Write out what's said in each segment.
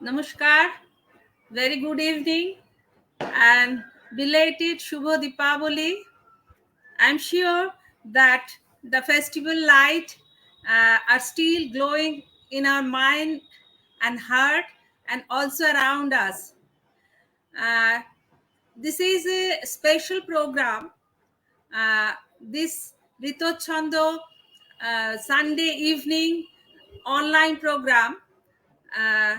Namaskar, very good evening and belated Shubho Deepavali. I'm sure that the festival light are still glowing in our mind and heart and also around us. Uh, this is a special program. This Ritochando Sunday evening online program. Uh,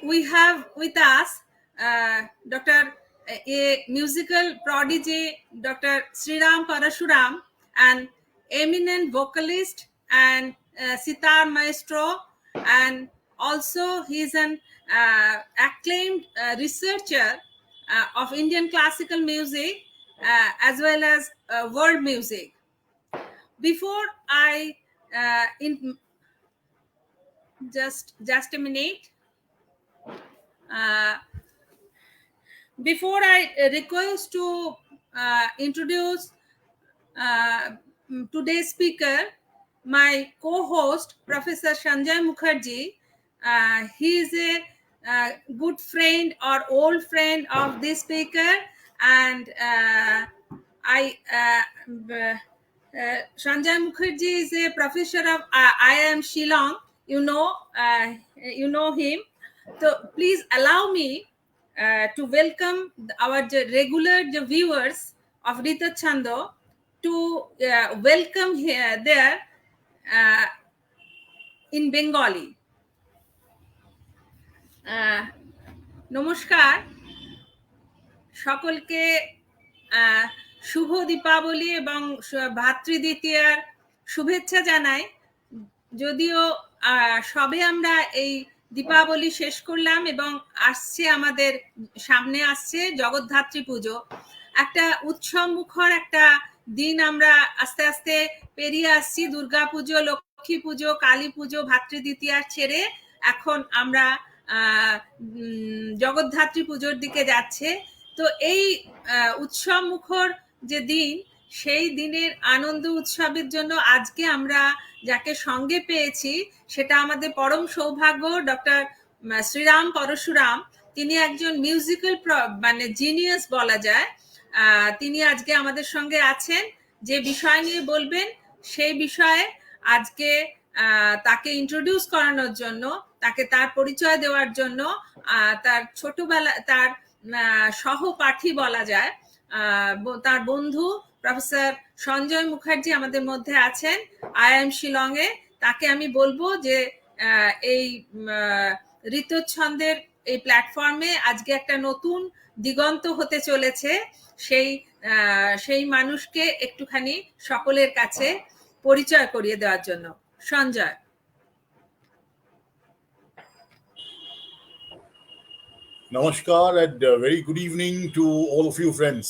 we have with us Dr. A musical prodigy, Dr. Sriram Parashuram, an eminent vocalist and sitar maestro, and also he is an acclaimed researcher of Indian classical music as well as world music. Before I in just a minute. Uh, Before I request to introduce uh, today's speaker, my co-host, Professor Sanjay Mukherjee, he is a good friend or old friend of this speaker, and Sanjay Mukherjee is a professor of IIM Shillong. You know him. So please allow me to welcome our regular viewers of Rita Chando to welcome here there uh, in Bengali. নমস্কার সকলকে শুভ দীপাবলি এবং ভাতৃদ্বিতীয়ার শুভেচ্ছা জানাই। যদিও সবে আমরা এই দীপাবলি শেষ করলাম এবং আমাদের সামনে আসছে জগদ্ধাত্রী পুজো, একটা উৎসব মুখর একটা দিন আমরা আস্তে আস্তে পেরিয়ে আসছি। দুর্গা পুজো, লক্ষ্মী পুজো, কালী পুজো, ভাতৃদ্বিতীয়ার ছেড়ে এখন আমরা জগদ্ধাত্রী পুজোর দিকে যাচ্ছে। তো এই উৎসব মুখর যে দিন, সেই দিনের আনন্দ উৎসবের জন্য আজকে আমরা যাকে সঙ্গে পেয়েছি সেটা আমাদের পরম সৌভাগ্য। ডক্টর শ্রীরাম পরশুরাম, তিনি একজন মিউজিক্যাল মানে জিনিয়াস বলা যায়। তিনি আজকে আমাদের সঙ্গে আছেন। যে বিষয় নিয়ে বলবেন সেই বিষয়ে আজকে তাকে ইন্ট্রোডিউস করানোর জন্য, তাকে তার পরিচয় দেওয়ার জন্য, তার ছোটবেলা তার সহপাঠী বলা যায়, তার বন্ধু প্রফেসর সঞ্জয় মুখার্জি আমাদের মধ্যে আছেন আইআইএম শিলং এ। তাকে আমি বলবো যে এই ঋতুচ্ছন্দের এই প্ল্যাটফর্মে আজকে একটা নতুন দিগন্ত হতে চলেছে, সেই মানুষকে একটুখানি সকলের কাছে পরিচয় করিয়ে দেওয়ার জন্য। Sanjay. Namaskar and very good evening to all of you friends.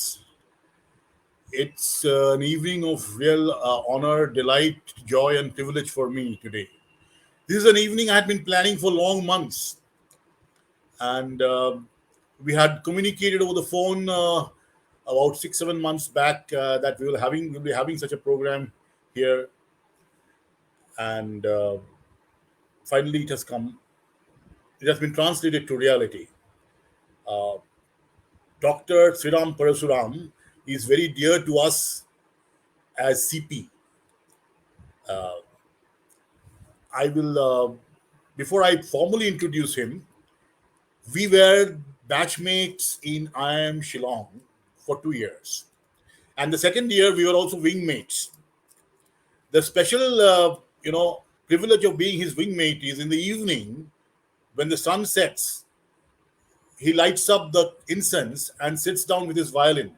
It's an evening of real honor, delight, joy and privilege for me today. This is an evening I had been planning for long months, and we had communicated over the phone about 6-7 months back that we'll be having such a program here, and finally it has come. It has been translated to reality. Dr. Sriram Parasuram is very dear to us as CP. I will, before I formally introduce him, we were batchmates in IIM Shillong for 2 years. And the second year, we were also wingmates. The special, privilege of being his wingmate is in the evening, when the sun sets, he lights up the incense and sits down with his violin.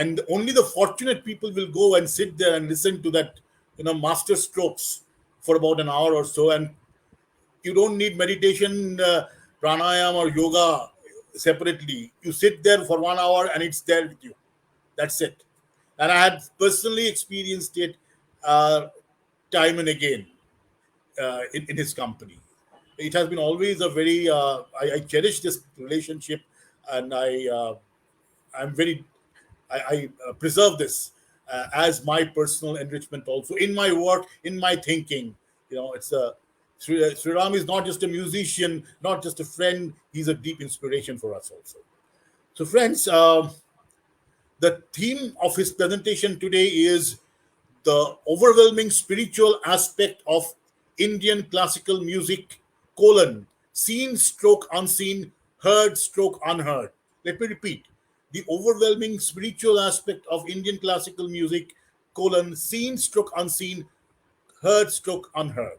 And only the fortunate people will go and sit there and listen to that, master strokes for about an hour or so. And you don't need meditation, pranayam or yoga separately. You sit there for 1 hour and it's there with you. That's it. And I had personally experienced it time and again in his company. It has been always a very, I cherish this relationship, and I preserve this as my personal enrichment also in my work, in my thinking. It's Sriram is not just a musician, not just a friend, he's a deep inspiration for us also. So, friends, the theme of his presentation today is the overwhelming spiritual aspect of Indian classical music, colon, seen stroke unseen, heard stroke unheard. Let me repeat. The overwhelming spiritual aspect of Indian classical music, colon, seen stroke unseen, heard stroke unheard.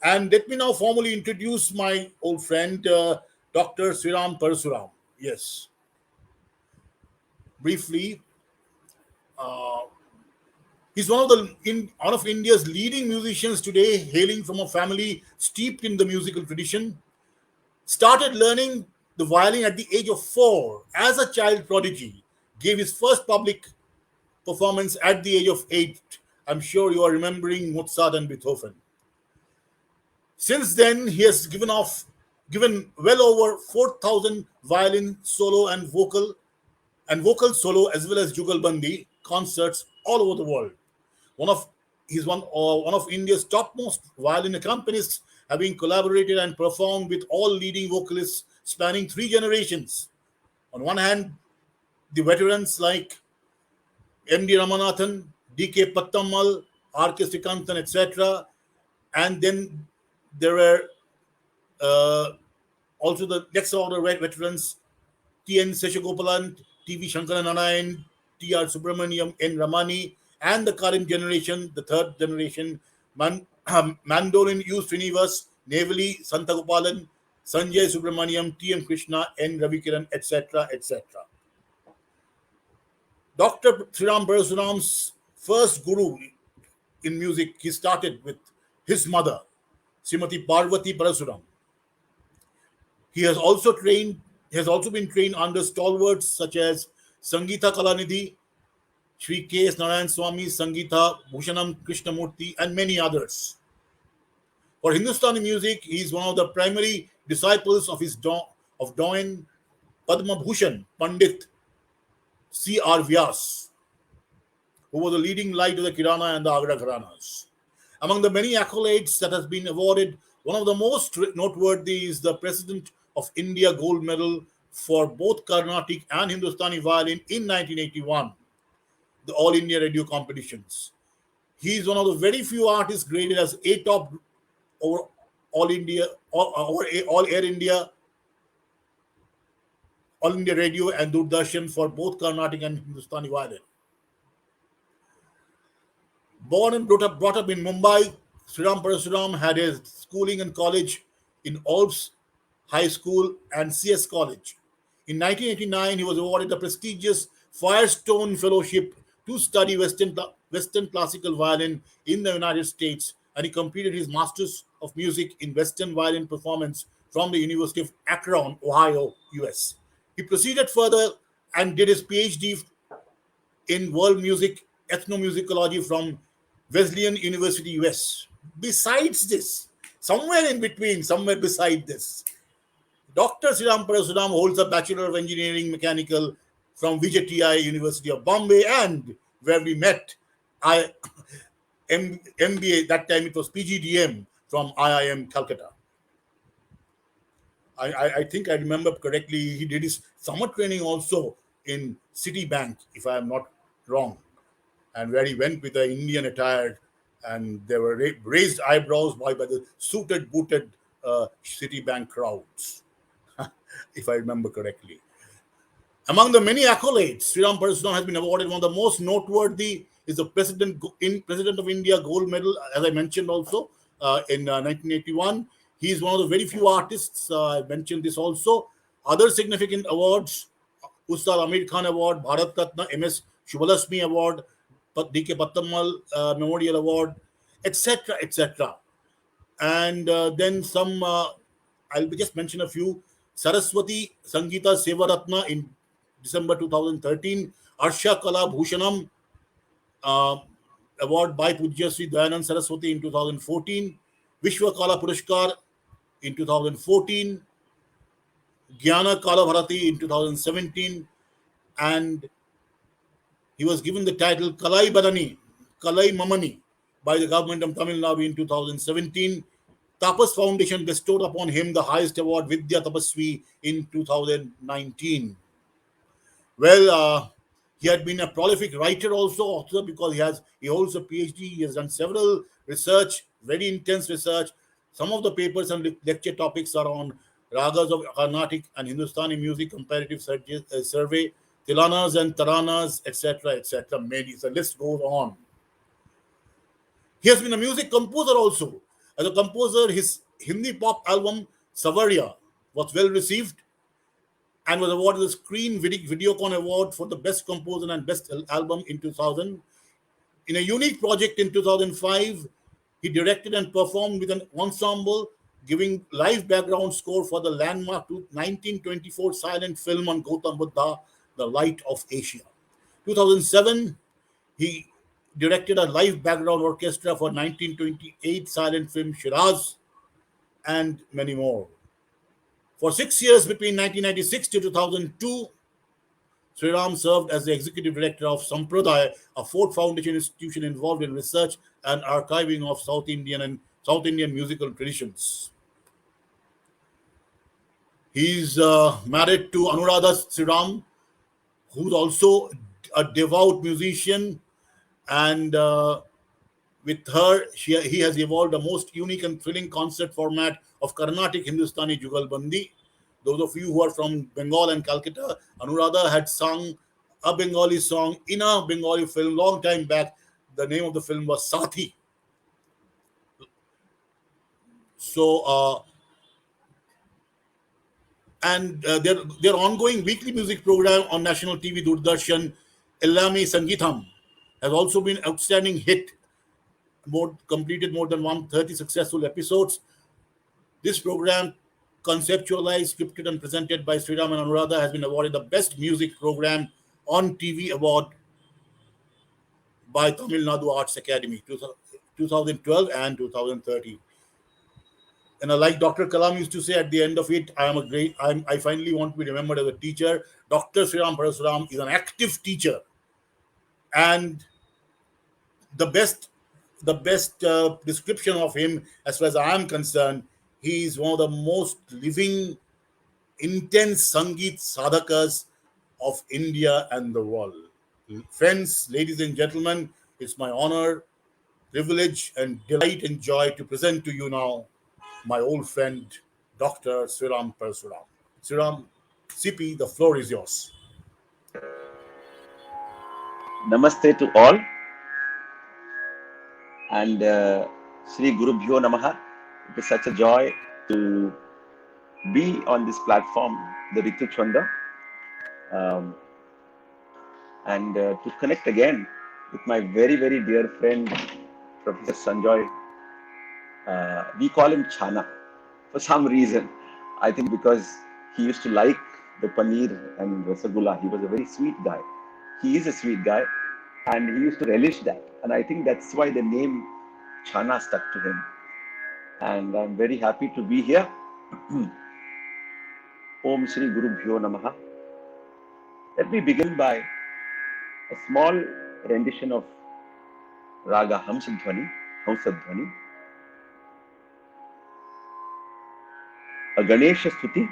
And let me now formally introduce my old friend, Dr. Sriram Parasuram. Yes, briefly, he's one of India's leading musicians today, hailing from a family steeped in the musical tradition. Started learning the violin at the age of 4 as a child prodigy. Gave his first public performance at the age of 8. I'm sure you are remembering Mozart and Beethoven. Since then, he has given well over 4,000 violin solo and vocal solo as well as Jugalbandi concerts all over the world. One of He's one of India's topmost violin accompanists, having collaborated and performed with all leading vocalists spanning 3 generations. On one hand, the veterans like M.D. Ramanathan, D.K. Pattammal, R.K. Srikantan, etc. And then there were uh, also the next order veterans T.N. Seshagopalan, T.V. Shankaranarayan, T.R. Subramaniam, N. Ramani, and the current generation, the third generation, Mandolin U. Srinivas, Nevali, Santagopalan, Sanjay Subramaniam, T.M. Krishna, N. Ravikiran, etc., etc. Dr. Sriram Parasuram's first guru in music, he started with his mother, Srimati Parvati Parasuram. He has also been trained under stalwarts such as Sangeeta Kalanidhi, Sri K.S. Narayan Swami, Sangeeta Bhushanam Krishnamurti, and many others. For Hindustani music, he is one of the primary disciples of Doyen Padma Bhushan Pandit C.R. Vyas, who was the leading light of the Kirana and the Agra Gharanas. Among the many accolades that has been awarded, one of the most noteworthy is the President of India Gold Medal for both Carnatic and Hindustani violin in 1981, the All India Radio competitions. He is one of the very few artists graded as A top over All India, or All Air India, All India Radio, and Doordarshan for both Carnatic and Hindustani violin. Born and brought up in Mumbai, Sriram Parasuram had his schooling and college in Alps High School and CS College. In 1989, he was awarded the prestigious Firestone Fellowship to study Western classical violin in the United States, and he completed his Masters of Music in Western Violin Performance from the University of Akron, Ohio, US. He proceeded further and did his PhD in world music ethnomusicology from Wesleyan University, US. Besides this, somewhere beside this, Dr. Sriram Parasuram holds a Bachelor of Engineering Mechanical from VJTI University of Bombay, and where we met, MBA, that time it was PGDM from IIM Calcutta. I think I remember correctly, he did his summer training also in Citibank, if I am not wrong, and where he went with the Indian attire, and there were raised eyebrows by the suited, booted Citibank crowds, if I remember correctly. Among the many accolades, Sriram Parasuram has been awarded. One of the most noteworthy is the President of India Gold Medal, as I mentioned also in 1981. He is one of the very few artists. I mentioned this also. Other significant awards: Ustad Amir Khan Award, Bharat Ratna, MS Shubhalasmi Award, D.K. Pattammal Memorial Award, etc., etc. And then some, I'll just mention a few. Saraswati Sangeeta Sevaratna in December 2013, Arsha Kala Bhushanam Award by Pujya Sri Dayanand Saraswati in 2014, Vishwa Kala Purashkar in 2014, Gyana Kala Bharati in 2017, and he was given the title Kalai Mamani by the government of Tamil Nadu in 2017. Tapas Foundation bestowed upon him the highest award, Vidya Tapasvi, in 2019. Well, he had been a prolific writer also, because he holds a PhD. He has done several research, very intense research. Some of the papers and lecture topics are on ragas of Carnatic and Hindustani music comparative survey, tilanas and taranas, etc., etc. Many. The list goes on. He has been a music composer also. As a composer, his Hindi pop album Savarya was well received and was awarded the Screen Videocon Award for the Best Composer and Best Album in 2000. In a unique project in 2005, he directed and performed with an ensemble, giving live background score for the landmark 1924 silent film on Gautam Buddha, The Light of Asia. 2007, he directed a live background orchestra for 1928 silent film Shiraz, and many more. For 6 years between 1996 to 2002, Sriram served as the executive director of Sampradaya, a Ford Foundation institution involved in research and archiving of South Indian musical traditions. He's married to Anuradha Sriram, who's also a devout musician, and with her, he has evolved a most unique and thrilling concert format of Carnatic Hindustani Jugalbandi. Those of you who are from Bengal and Calcutta, Anuradha had sung a Bengali song in a Bengali film long time back. The name of the film was Sathi. So, their ongoing weekly music program on national TV Doordarshan, Ellami Sangeetham, has also been outstanding hit. Completed more than 130 successful episodes. This program, conceptualized, scripted, and presented by Sriram and Anuradha, has been awarded the Best Music Program on TV award by Tamil Nadu Arts Academy 2012 and 2013. And like Dr. Kalam used to say at the end of it, I finally want to be remembered as a teacher. Dr. Sriram Parasuram is an active teacher, and the best description of him, as far as I am concerned, he is one of the most living, intense Sangeet sadhakas of India and the world. Friends, ladies and gentlemen, it's my honor, privilege, and delight and joy to present to you now my old friend, Dr. Sriram Parasuram. Sriram, CP, the floor is yours. Namaste to all. And Sri Guru Bhyo Namaha. It is such a joy to be on this platform, the Ritu Chanda, and to connect again with my very, very dear friend, Professor Sanjoy. We call him Chana for some reason. I think because he used to like the paneer and rasagula. He was a very sweet guy. He is a sweet guy, and he used to relish that. And I think that's why the name Chana stuck to him. And I'm very happy to be here. Om Shri Guru Bhyo Namaha. Let me begin by a small rendition of Raga Hamsadhvani, a Ganesha Stuti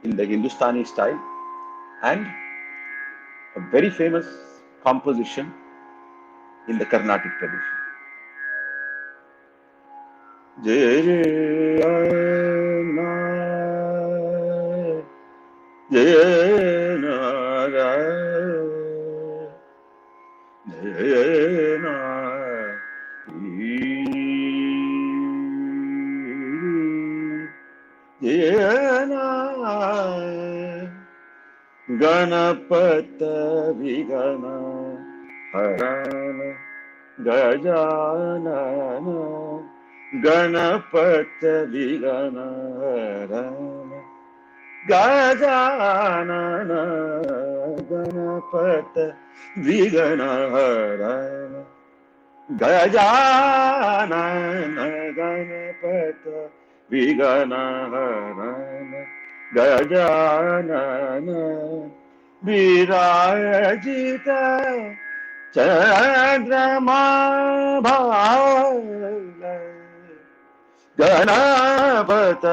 in the Hindustani style, and a very famous composition in the Carnatic tradition. Ganapata Vigana Harana Gajanana Ganapata Vigana Harana Gajanana Ganapata Vigana Harana Gajanana Ganapata Vigana Harana Gajanana Virajita Chandrama Bhala Ganpat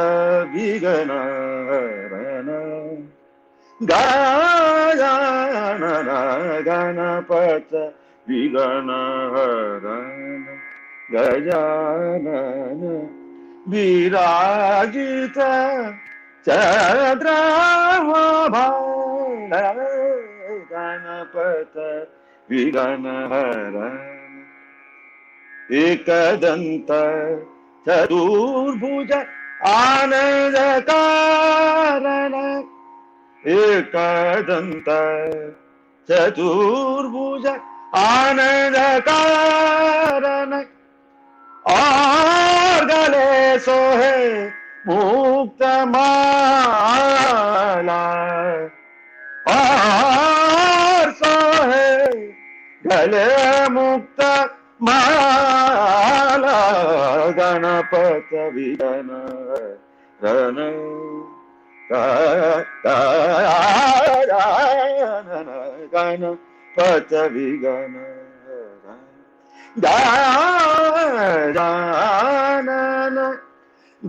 विघ्नहरण Gajanan Ganpat विघ्नहरण Gajanan विराजित चंद्रभान गणपत विघ्नहरण एकदंत चतुर्भुज आनंद कारण एकदंत चतुर्भुज आनंद कारण और गले सोहे मुक्त माला और सोहे गले मुक्त माला गणपत विघ्नहरण गणपत विघ्नहरण गजानन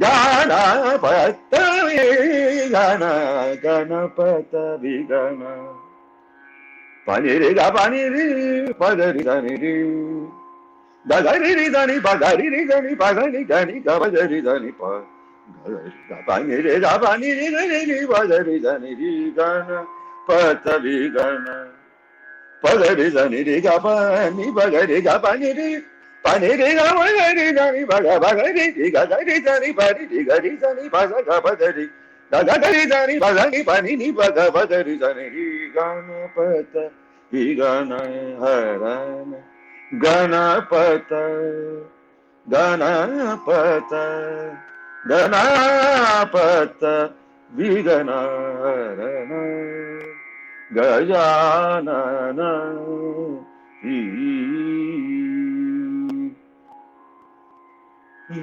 गणपत गणपत विघ्न पनिरे गा पनिरे पगरि धनिरे गगरि धनि पगरि धनि पगनि धनि गगरि धनि पनिरे गा पनिरे धनि पगरि धनि गणपत विघ्न पगरि धनि रे गा पनि पगरि गा पनिरे पनिरे गा पगरि धनि पग पगरि गगरि धनि परि गरि धनि पग पगरि गगरि धनि पगनि पनि पग पगरि धनि गणपत विघ्नहरण गणपत गणपत गणपत विघ्नहरण गजानन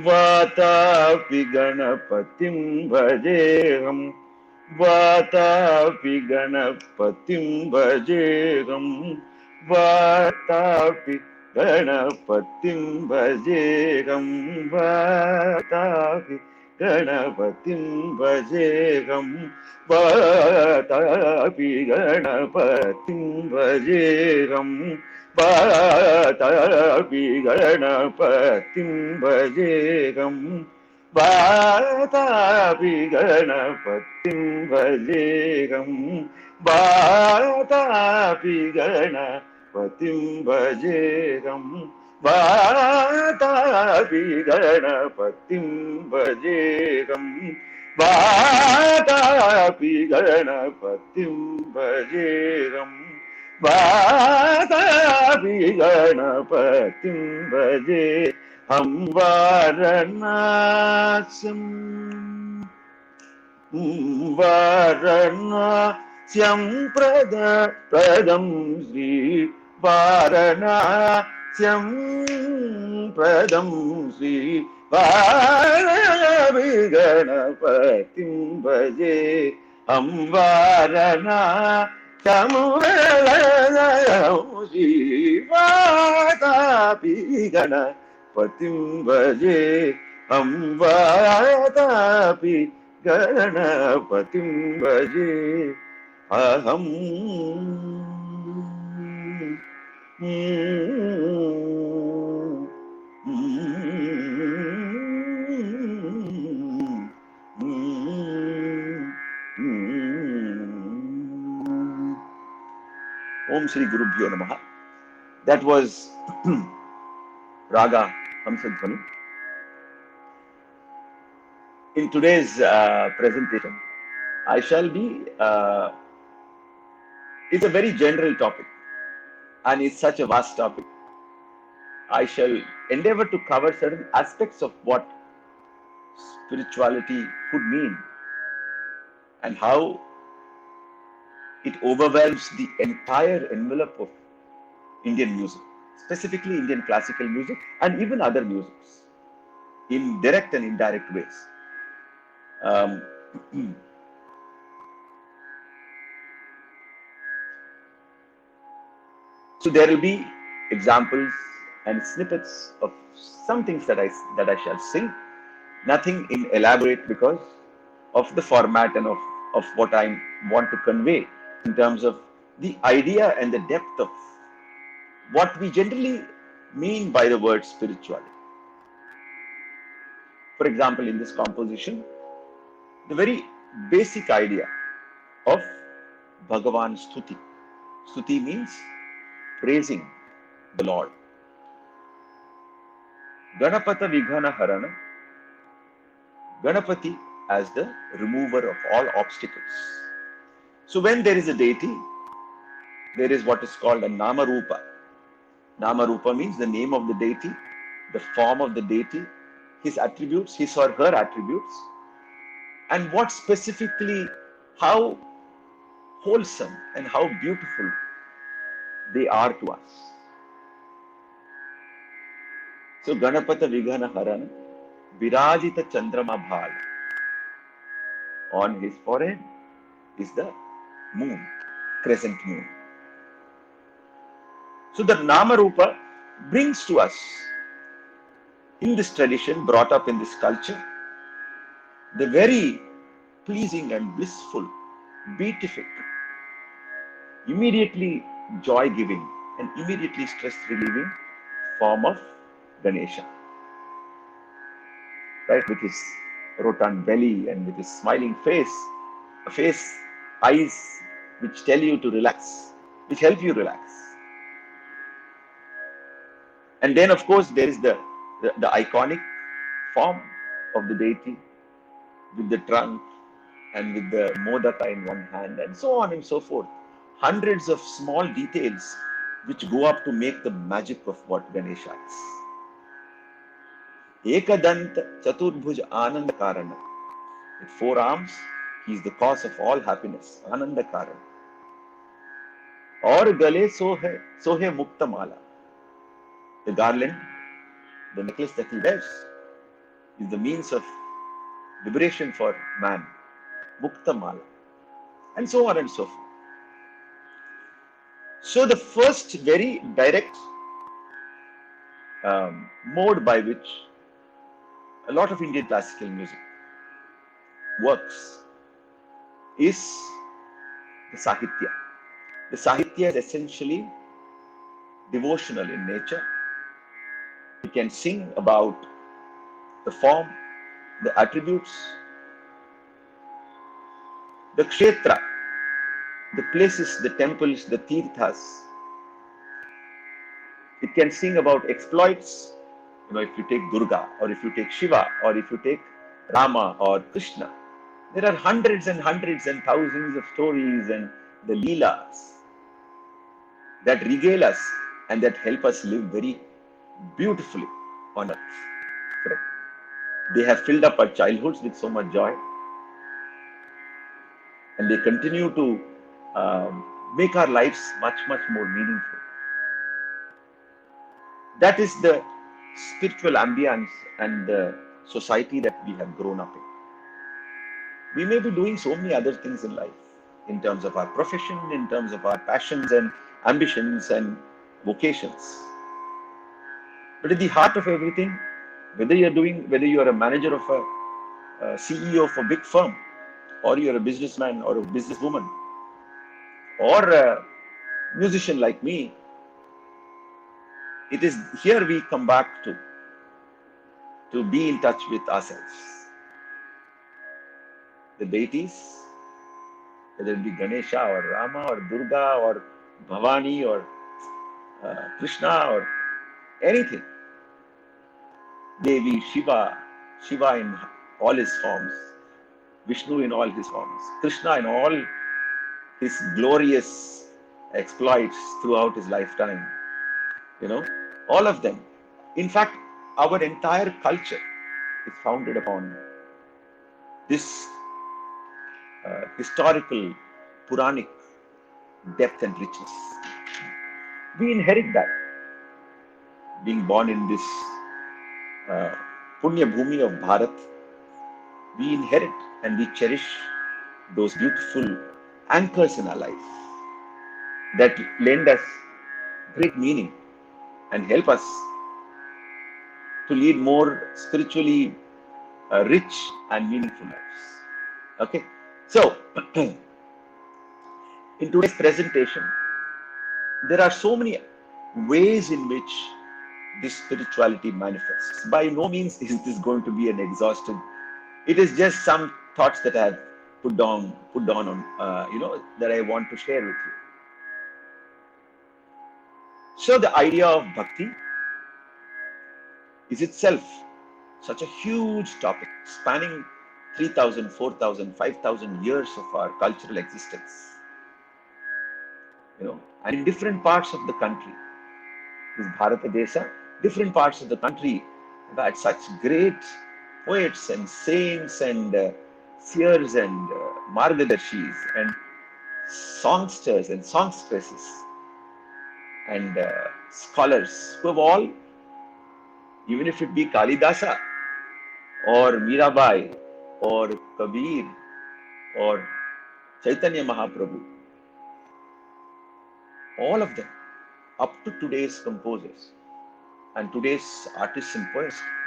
वातापि गणपतिं भजेऽहं वातापि गणपतिं भजेऽहं वातापि गणपतिं भजेऽहं वातापि गणपतिं भजेऽहं वातापि गणपतिं भजेऽहं वातापि गणपतिं भजेऽहं वातापि गणपतिं भजेऽहं वातापि गणपतिं भजेऽहं वातापि गणपतिं भजेऽहं वातापि गणपतिं भजेऽहं वातापि गणपतिं भजे हम वारणास्यं प्रदं श्री वारणास्यं प्रदं श्री वाराणसी गणपतिं भजे हम वातापि गणपतिं भजे हम वातापि गणपतिं भजे अहं Om Shri Gurubhyo Namaha. That was Raga Hamsadhvani. In today's presentation, I shall be, it's a very general topic and it's such a vast topic. I shall endeavor to cover certain aspects of what spirituality could mean and how it overwhelms the entire envelope of Indian music, specifically Indian classical music and even other musics in direct and indirect ways. So there will be examples and snippets of some things that I shall sing, Nothing in elaborate because of the format and of what I want to convey in terms of the idea and the depth of what we generally mean by the word spirituality. For example, in this composition, the very basic idea of Bhagavan Stuti. Stuti means praising the Lord. Ganapata Vighana Harana, Ganapati as the remover of all obstacles. So when there is a deity, there is what is called a Nama Rupa. Nama Rupa means the name of the deity, the form of the deity, his attributes, his or her attributes, and what specifically, how wholesome and how beautiful they are to us. So Ganapata Vighana Harana, Virajita Chandrama Bhal. On his forehead is the moon, crescent moon. So the Nama Rupa brings to us, in this tradition, brought up in this culture, the very pleasing and blissful, beatific, immediately joy-giving and immediately stress-relieving form of Ganesha. Right, with his rotund belly and with his smiling face, eyes which tell you to relax, which help you relax. And then, of course, there is the iconic form of the deity with the trunk and with the modaka in one hand, and so on and so forth. Hundreds of small details which go up to make the magic of what Ganesha is. Ekadanta Chaturbhuj Ananda Karana. With 4 arms, he is the cause of all happiness. Ananda Karana. Aur gale sohe mukta mala. The garland, the necklace that he wears, is the means of liberation for man. Mukta mala. And so on and so forth. So the first very direct mode by which a lot of Indian classical music works is the Sahitya. The Sahitya is essentially devotional in nature. We can sing about the form, the attributes, the kshetra, the places, the temples, the tirthas. It can sing about exploits. If you take Durga, or if you take Shiva, or if you take Rama or Krishna, there are hundreds and hundreds and thousands of stories and the Leelas that regale us and that help us live very beautifully on earth. Correct? They have filled up our childhoods with so much joy, and they continue to make our lives much, much more meaningful. That is the spiritual ambience and the society that we have grown up in. We may be doing so many other things in life, in terms of our profession, in terms of our passions and ambitions and vocations. But at the heart of everything, whether you are a manager of a CEO of a big firm, or you're a businessman or a businesswoman, or a musician like me, it is here we come back to be in touch with ourselves. The deities, whether it be Ganesha or Rama or Durga or Bhavani or Krishna or anything, Devi, Shiva in all his forms, Vishnu in all his forms, Krishna in all his glorious exploits throughout his lifetime, all of them. In fact, our entire culture is founded upon this historical, Puranic depth and richness. We inherit that, being born in this Punya Bhumi of Bharat. We inherit and we cherish those beautiful anchors in our life that lend us great meaning and help us to lead more spiritually rich and meaningful lives. Okay, so in today's presentation, there are so many ways in which this spirituality manifests. By no means is this going to be an exhaustive. It is just some thoughts that I have put down on, that I want to share with you. So the idea of bhakti is itself such a huge topic spanning 3,000, 4,000, 5,000 years of our cultural existence. And in different parts of the country, this Bharata Desha, different parts of the country have had such great poets and saints and seers and margadarshis and songsters and songstresses and scholars who have all, even if it be Kalidasa or Mirabai or Kabir or Chaitanya Mahaprabhu, all of them up to today's composers and today's artists and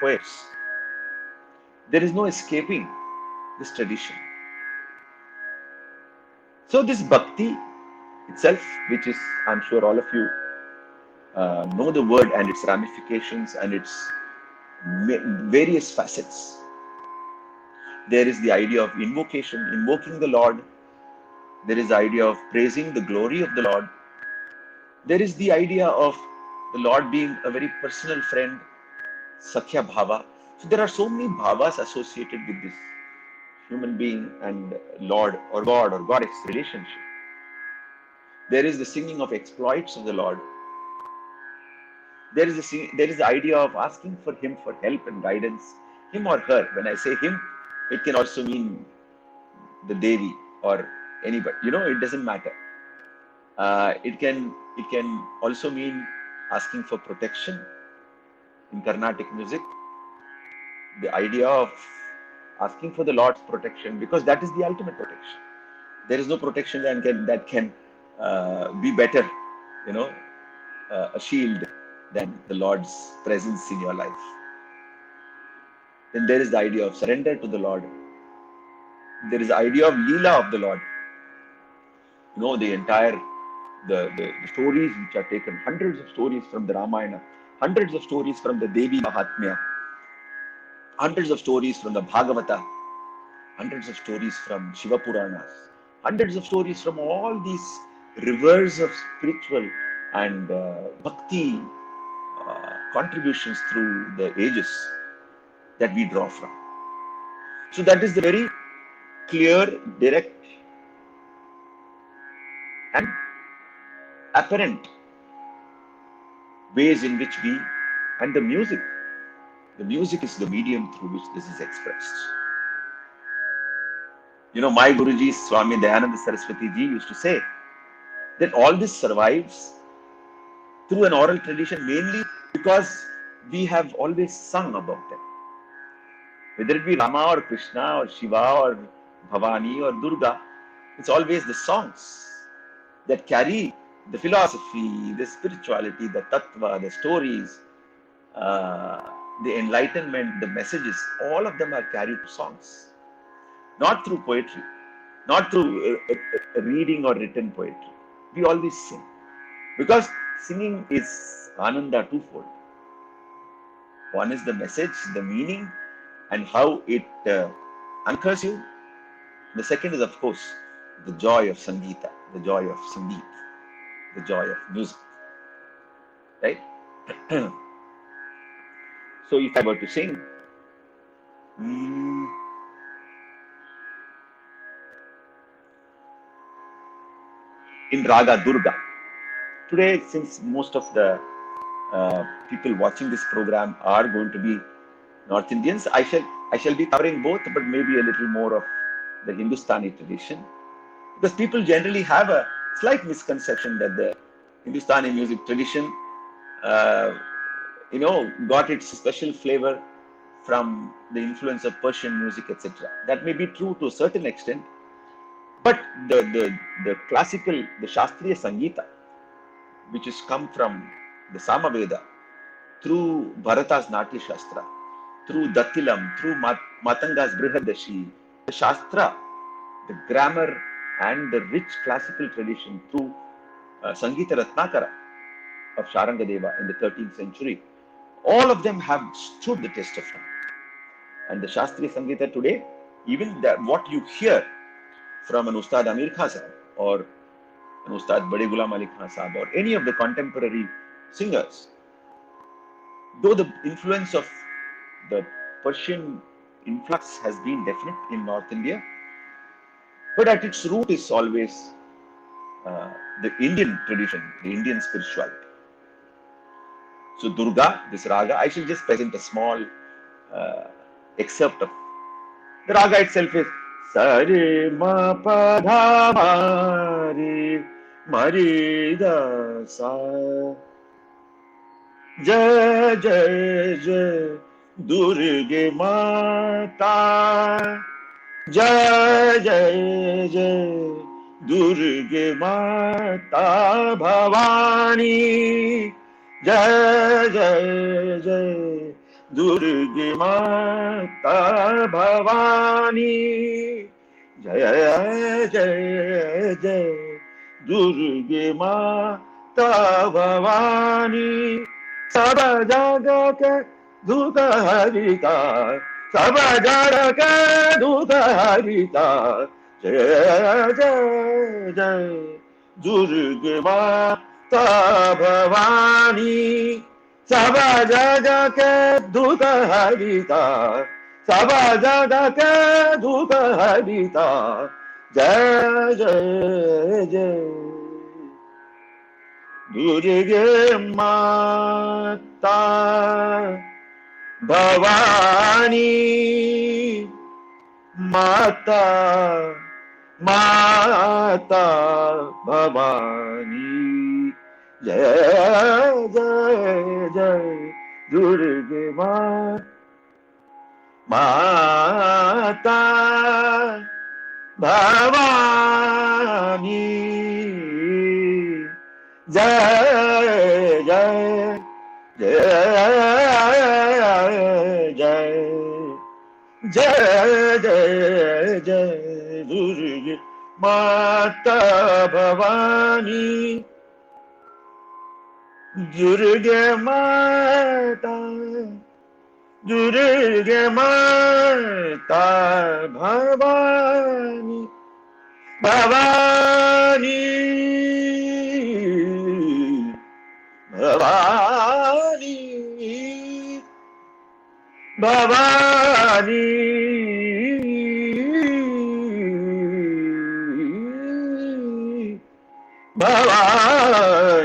poets, there is no escaping this tradition. So this bhakti itself, which is, I'm sure all of you know the word and its ramifications and its various facets. There is the idea of invocation, invoking the Lord. There is the idea of praising the glory of the Lord. There is the idea of the Lord being a very personal friend, Sakhya Bhava. So there are so many bhavas associated with this human being and Lord or God or Goddess relationship. There is the singing of exploits of the Lord. There is the idea of asking for Him for help and guidance, him or her. When I say him, it can also mean the Devi or anybody. It doesn't matter. It can also mean asking for protection. In Carnatic music, the idea of asking for the Lord's protection, because that is the ultimate protection. There is no protection that can be better, a shield than the Lord's presence in your life. Then there is the idea of surrender to the Lord. There is the idea of Leela of the Lord. The entire the stories which are taken, hundreds of stories from the Ramayana, hundreds of stories from the Devi Mahatmya, hundreds of stories from the Bhagavata, hundreds of stories from Shiva Puranas, hundreds of stories from all these rivers of spiritual and bhakti contributions through the ages that we draw from. So that is the very clear, direct and apparent ways in which and the music is the medium through which this is expressed. My Guruji, Swami Dayananda Saraswati Ji, used to say that all this survives through an oral tradition mainly because we have always sung about them. Whether it be Rama or Krishna or Shiva or Bhavani or Durga, it's always the songs that carry the philosophy, the spirituality, the tattva, the stories, the enlightenment, the messages. All of them are carried through songs, not through poetry, not through reading or written poetry. We always sing because singing is Ananda twofold. One is the message, the meaning, and how it anchors you. The second is, of course, the joy of Sangeeta, the joy of Sangeet, the joy of music. Right? So if I were to sing, in Raga Durga, today, since most of the people watching this program are going to be North Indians, I shall be covering both, but maybe a little more of the Hindustani tradition, because people generally have a slight misconception that the Hindustani music tradition, got its special flavor from the influence of Persian music, etc. That may be true to a certain extent, but the classical, the Shastriya Sangeeta, which has come from the Samaveda through Bharata's Natya Shastra, through Dattilam, through Matanga's Brihadashi, the Shastra, the grammar, and the rich classical tradition through Sangeeta Ratnakara of Sharangadeva in the 13th century. All of them have stood the test of time. And the Shastriya Sangeeta today, even that what you hear from an Ustad Amir Khan Sahab or an Ustad Bade Ghulam Ali Khan Sahab or any of the contemporary singers, though the influence of the Persian influx has been definite in North India, but at its root is always the Indian tradition, the Indian spirituality. So Durga, this raga, I shall just present a small excerpt of the raga itself is Sare ma pa dha ma re ma re da sa Jai Jai Jai Durga Mata Jai Jai Jai Durga Mata Bhavani Jai Jai Jai Durga Mata Bhavani Jai Jai Jai Durga Mata Bhavani सब जगह के दूत हरिता सब जगह के दूत हरिता जय जय जय दुर्गा माता भवानी सब जगह के दूत हरिता सब जगह के दूत हरिता जय जय जय Durga Mata Bhavani Mata Mata Bhavani Jai Jai Jai Durga Mata Bhavani Jai Jai Jai Jai Jai Jai Jai Durga Mata Bhavani Durga Mata Durga Mata Bhavani Bhavani Bhavani Bhavani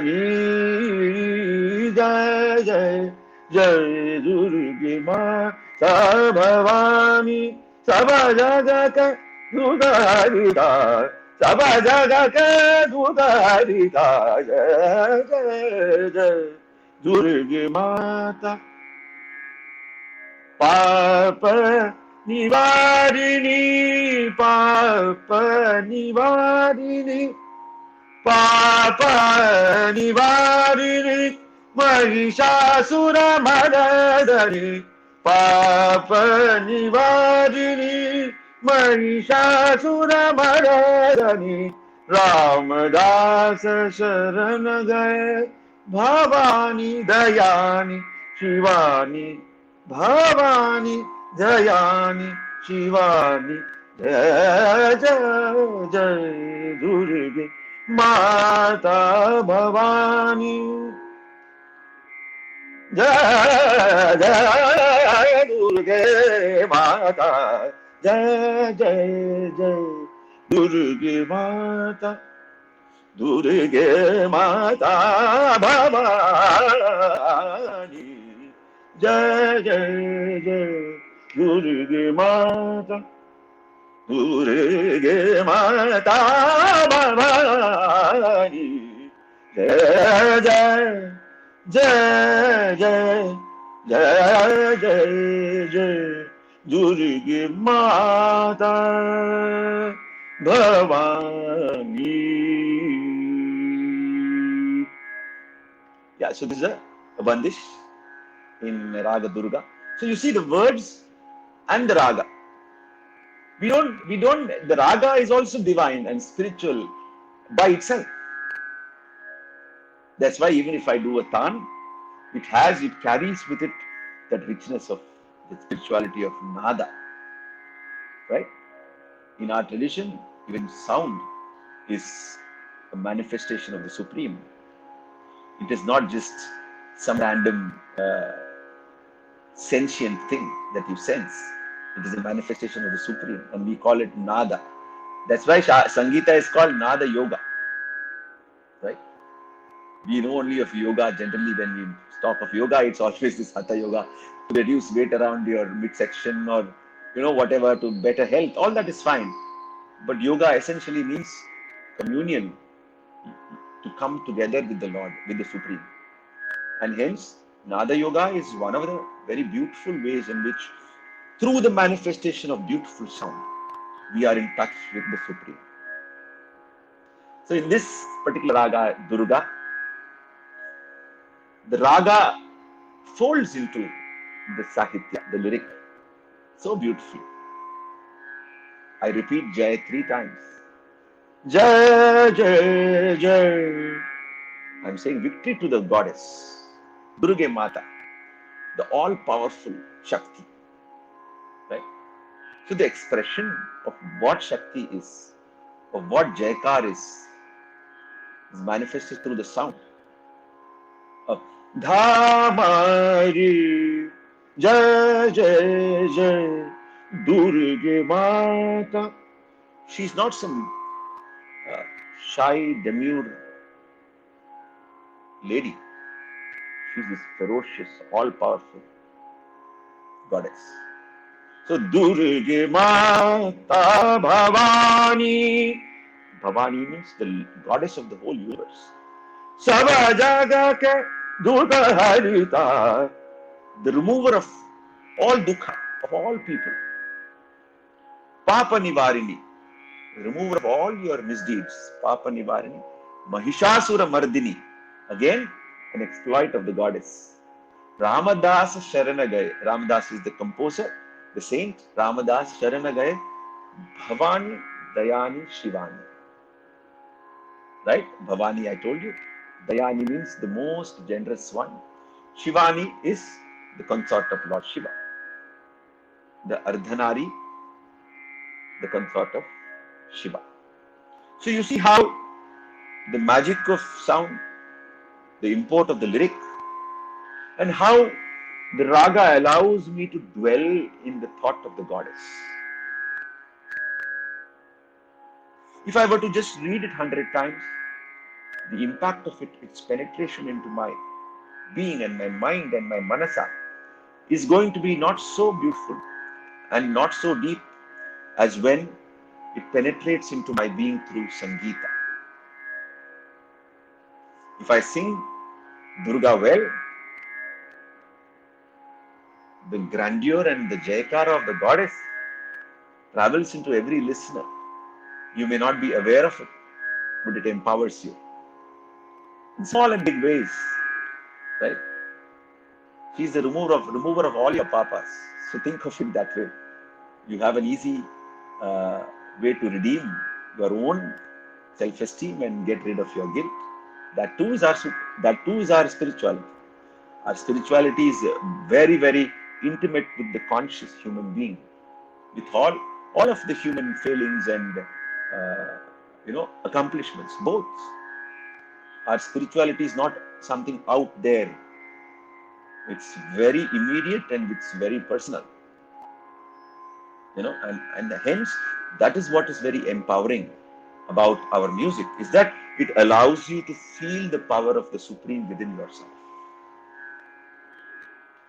Bhavani Jai Jai Jai Durga Mata Bhavani Saba Jaga Ka Durga Harita Saba Jaga Ka Durga Harita Jai Jai Jai Durga Mata Papa Nivarini Papa Nivarini Papa Nivarini Mahishasura Madadari Papa Nivarini Mahishasura Madadani Ramadasa Sharana Gaye Bhavani Dayani Shivani Bhavani Dayani Shivani Jai Jai Jai Durga Mata Bhavani Jai Jai Durga Mata Jai Jai Jai Durga Mata Durga Mata Bhavani Jai Jai Jai Durga Mata Durga Mata Bhavani Jai Jai Jai Jai Jai Jai Jai Durga Mata Bhavani. Yeah, so this is a bandish in Raga Durga. So you see the words and the raga. The raga is also divine and spiritual by itself. That's why even if I do a tan, it carries with it that richness of the spirituality of nada, right? In our tradition, even sound is a manifestation of the Supreme. It is not just some random sentient thing that you sense. It is a manifestation of the Supreme, and we call it nada. That's why Sangeeta is called nada yoga, right? We know only of yoga generally when we talk of yoga, it's always this hatha yoga to reduce weight around your midsection or whatever to better health. All that is fine. But yoga essentially means communion, to come together with the Lord, with the Supreme. And hence, Nada Yoga is one of the very beautiful ways in which, through the manifestation of beautiful sound, we are in touch with the Supreme. So in this particular raga, Durga, the raga folds into the Sahitya, the lyric, so beautifully. I repeat Jai 3 times. Jai, Jai, Jai. I'm saying victory to the goddess, Durga Mata, the all-powerful Shakti. Right? So the expression of what Shakti is, of what Jaikar is manifested through the sound of Dhamari, Jai, Jai, Jai, Durga Mata. She's not some shy, demure lady. She's this ferocious, all-powerful goddess. So Durga Mata Bhavani. Bhavani means the goddess of the whole universe. Sava Jaga Ke Durga Harita. The remover of all dukkha, of all people. Papa Nivarini. The remover of all your misdeeds. Papa Nivarini. Mahishasura Mardini. Again, an exploit of the goddess. Ramadas Sharanagaye. Ramadas is the composer, the saint. Ramadas Sharanagaye. Bhavani Dayani Shivani. Right? Bhavani, I told you. Dayani means the most generous one. Shivani is the consort of Lord Shiva. The Ardhanari, the consort of Shiva. So you see how the magic of sound, the import of the lyric, and how the raga allows me to dwell in the thought of the goddess. If I were to just read it 100 times, the impact of it, its penetration into my being and my mind and my manasa is going to be not so beautiful and not so deep as when it penetrates into my being through Sangeeta. If I sing Durga well, the grandeur and the Jaikara of the goddess travels into every listener. You may not be aware of it, but it empowers you. In small and big ways, right? She is the remover of all your papas. So think of it that way. You have an easy way to redeem your own self-esteem and get rid of your guilt. That too is our spirituality. Our spirituality is very, very intimate with the conscious human being, with all of the human failings and accomplishments. Both. Our spirituality is not something out there. It's very immediate and it's very personal. And hence that is what is very empowering about our music, is that it allows you to feel the power of the Supreme within yourself.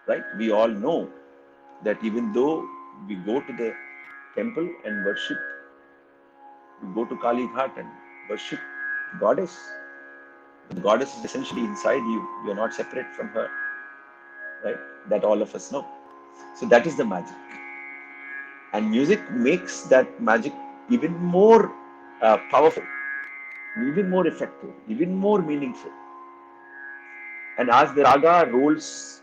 Right? We all know that even though we go to the temple and worship, we go to Kali Ghat and worship the goddess. The goddess is essentially inside you. You are not separate from her. Right? That all of us know. So that is the magic. And music makes that magic even more powerful, even more effective, even more meaningful. And as the raga rolls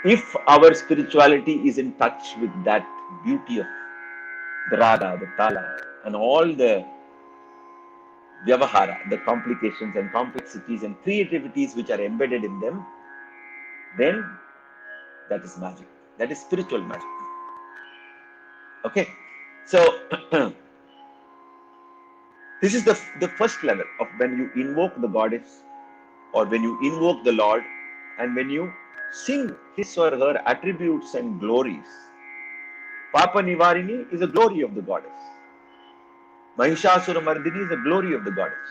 if our spirituality is in touch with that beauty of the raga, the tala, and all the vyavahara, the complications and complexities and creativities which are embedded in them, then that is magic. That is spiritual magic. Okay, so this is the first level of when you invoke the goddess or when you invoke the Lord and when you sing his or her attributes and glories. Papa Nivarini is a glory of the goddess. Mahishasura Mardini is a glory of the goddess.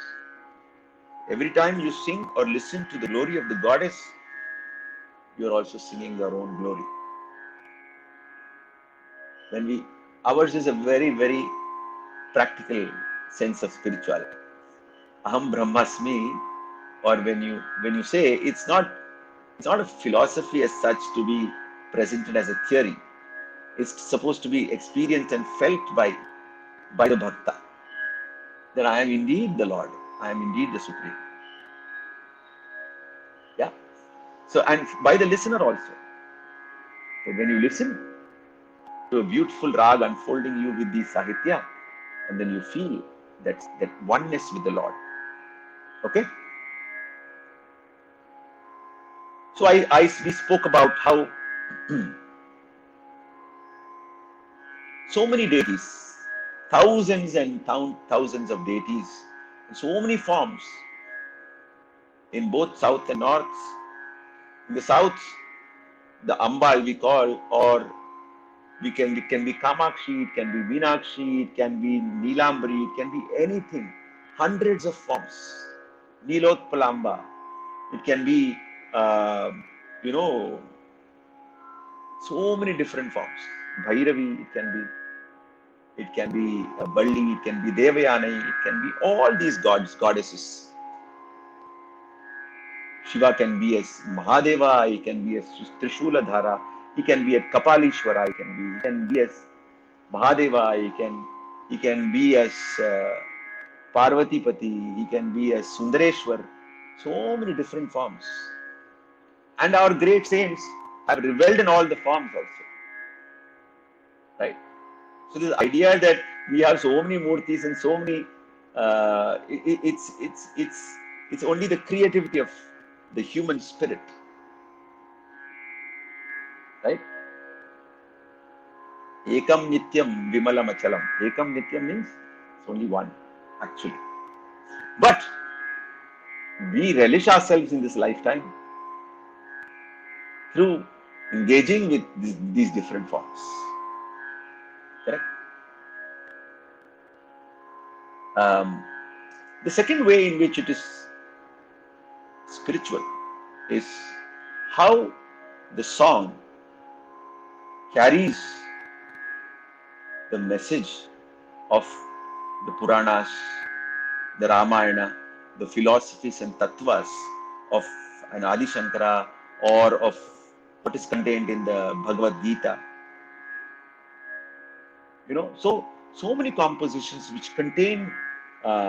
Every time you sing or listen to the glory of the goddess, you are also singing your own glory. Ours is a very, very practical sense of spirituality. Aham Brahmasmi, or when you say it's not a philosophy as such to be presented as a theory. It's supposed to be experienced and felt by the bhakta. That I am indeed the Lord. I am indeed the Supreme. Yeah. So, and by the listener also. So when you listen to a beautiful rag unfolding you with the sahitya, and then you feel that oneness with the Lord. Okay. So we spoke about how so many deities, thousands and thousands of deities, in so many forms, in both south and north. In the south, the Ambal we call, or it can be Kamakshi, it can be Meenakshi, it can be Neelambari, it can be anything. Hundreds of forms. Nilotpalamba, it can be, so many different forms. Bhairavi, it can be Balli, it can be Devayani, it can be all these goddesses. Shiva can be as Mahadeva, he can be as Trishuladhara, he can be as Kapalishwara, he can be as Mahadeva, he can be as Parvatipati, he can be as Sundareshwar. So many different forms. And our great saints have reveled in all the forms also. Right? So this idea that we have so many murtis and so many, it's only the creativity of the human spirit. Right? Ekam nityam vimalam achalam. Ekam nityam means it's only one, actually. But we relish ourselves in this lifetime through engaging with these different forms. Correct? The second way in which it is spiritual is how the song carries the message of the Puranas, the Ramayana, the philosophies and tattvas of an Adi Shankara or of what is contained in the Bhagavad Gita. So many compositions which contain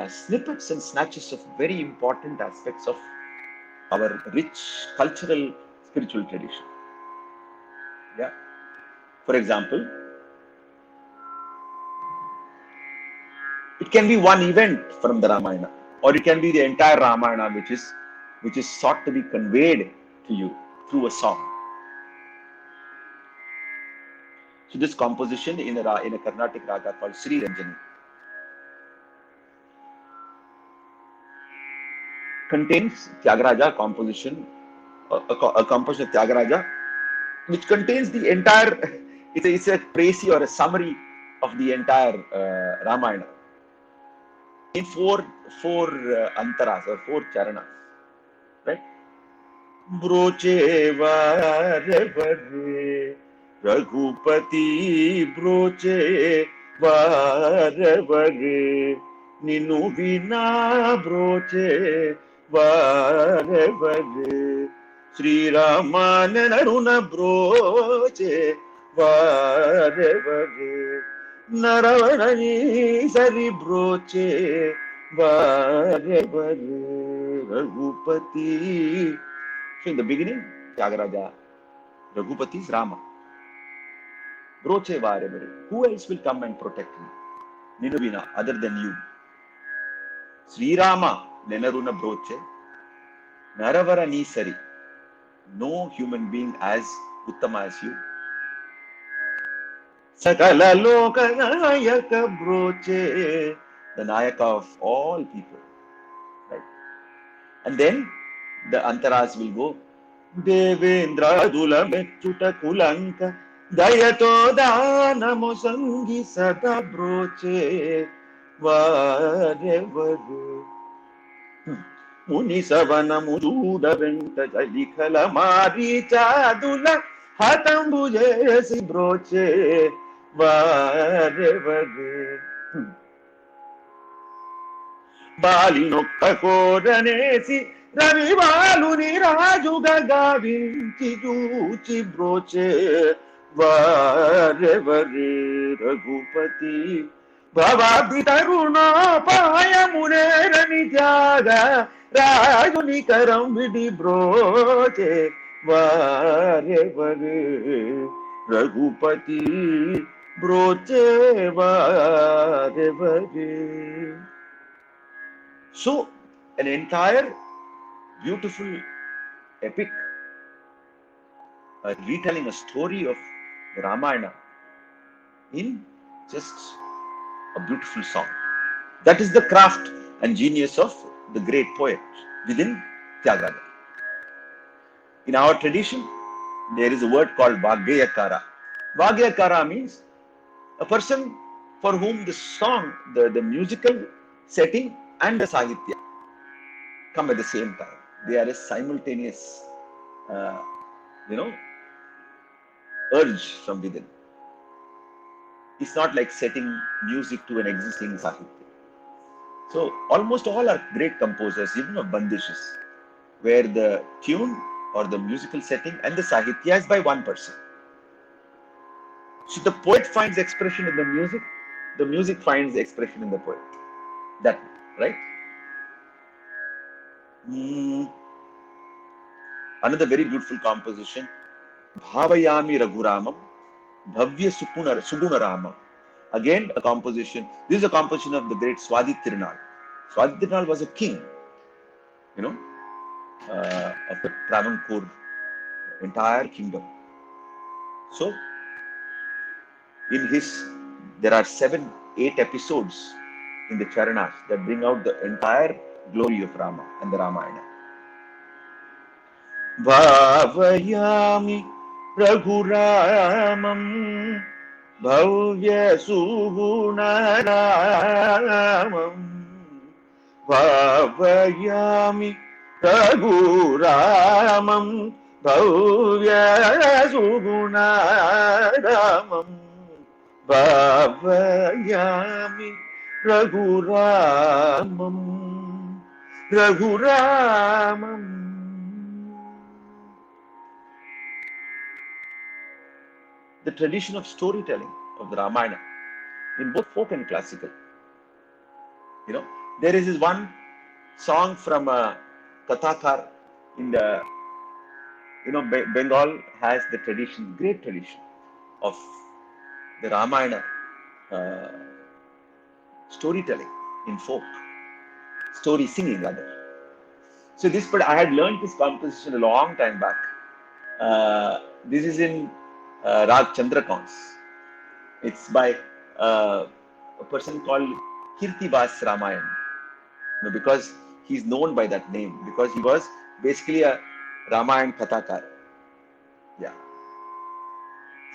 snippets and snatches of very important aspects of our rich cultural spiritual tradition. Yeah. For example, it can be one event from the Ramayana, or it can be the entire Ramayana which is sought to be conveyed to you through a song. So this composition in a Carnatic raga called Sri Ranjani contains Tyagaraja composition, a composition of Tyagaraja, which contains the entire. It's a précis or a summary of the entire Ramayana in four antaras or 4 charanas, right? Broche varevare Raghupati broche varevare Ninu vina broche varevare Sri Ramanaruna broche varevare Naravanani sari broche varevare Raghupati. So in the beginning, Tyagaraja Raghupati is Rama. Broche varevare. Who else will come and protect me? Ninuvina, other than you. Sri Rama, Nenaruna Broche. Naravara ni sari. No human being as Uttama as you. Sakala loka nayaka broche. The Nayaka of all people. Right? And then the Antaras will go. Devendra Dula Mechuta Kulanka. Dayato Danamo Sangi Sada Broche. Varevaru. Muni Savana Mujuda Venta Jalikala Maricha Dula Hatambuje Si Broche. Varevaru. Balinokka Kodanesi Ravi Baluni Rajuga Gavinci Juci Broche Varevari Raghupati Bhavabhi Taruna Paya Munera Nityaga Rajuni Karam Vidi Broche Varevari Raghupati Broche Varevari. So, an entire beautiful epic, retelling a story of the Ramayana in just a beautiful song. That is the craft and genius of the great poet within Tyagaraja. In our tradition, there is a word called Vagyakara. Vagyakara means a person for whom the song, the musical setting and the Sahitya come at the same time. They are a simultaneous, urge from within. It's not like setting music to an existing Sahitya. So almost all are great composers, even of bandishes, where the tune or the musical setting and the Sahitya is by one person. So the poet finds expression in the music finds expression in the poet. That, right? Another very beautiful composition, Bhavayami Raghuramam, Bhavya Sugunaramam. Again, a composition. This is a composition of the great Swadhi Tirunal. Swadhi Tirunal was a king, of the Travancore entire kingdom. So, there are 7-8 episodes in the Charanas that bring out the entire glory of Rama and the Ramayana. Bhavayami Raghuramam Bhavya Sugunaramam Bhavayami Raghuramam Bhavya Sugunaramam Bhavayami Raghuramam. The tradition of storytelling of the Ramayana in both folk and classical. There is this one song from a Kathakar in the, Bengal has the tradition, great tradition of the Ramayana storytelling in folk, story singing rather. So but I had learned this composition a long time back. This is in Rag Chandrakans. It's by a person called Kirtibas Ramayan. Because he's known by that name, because he was basically a Ramayan Kathakar. Yeah.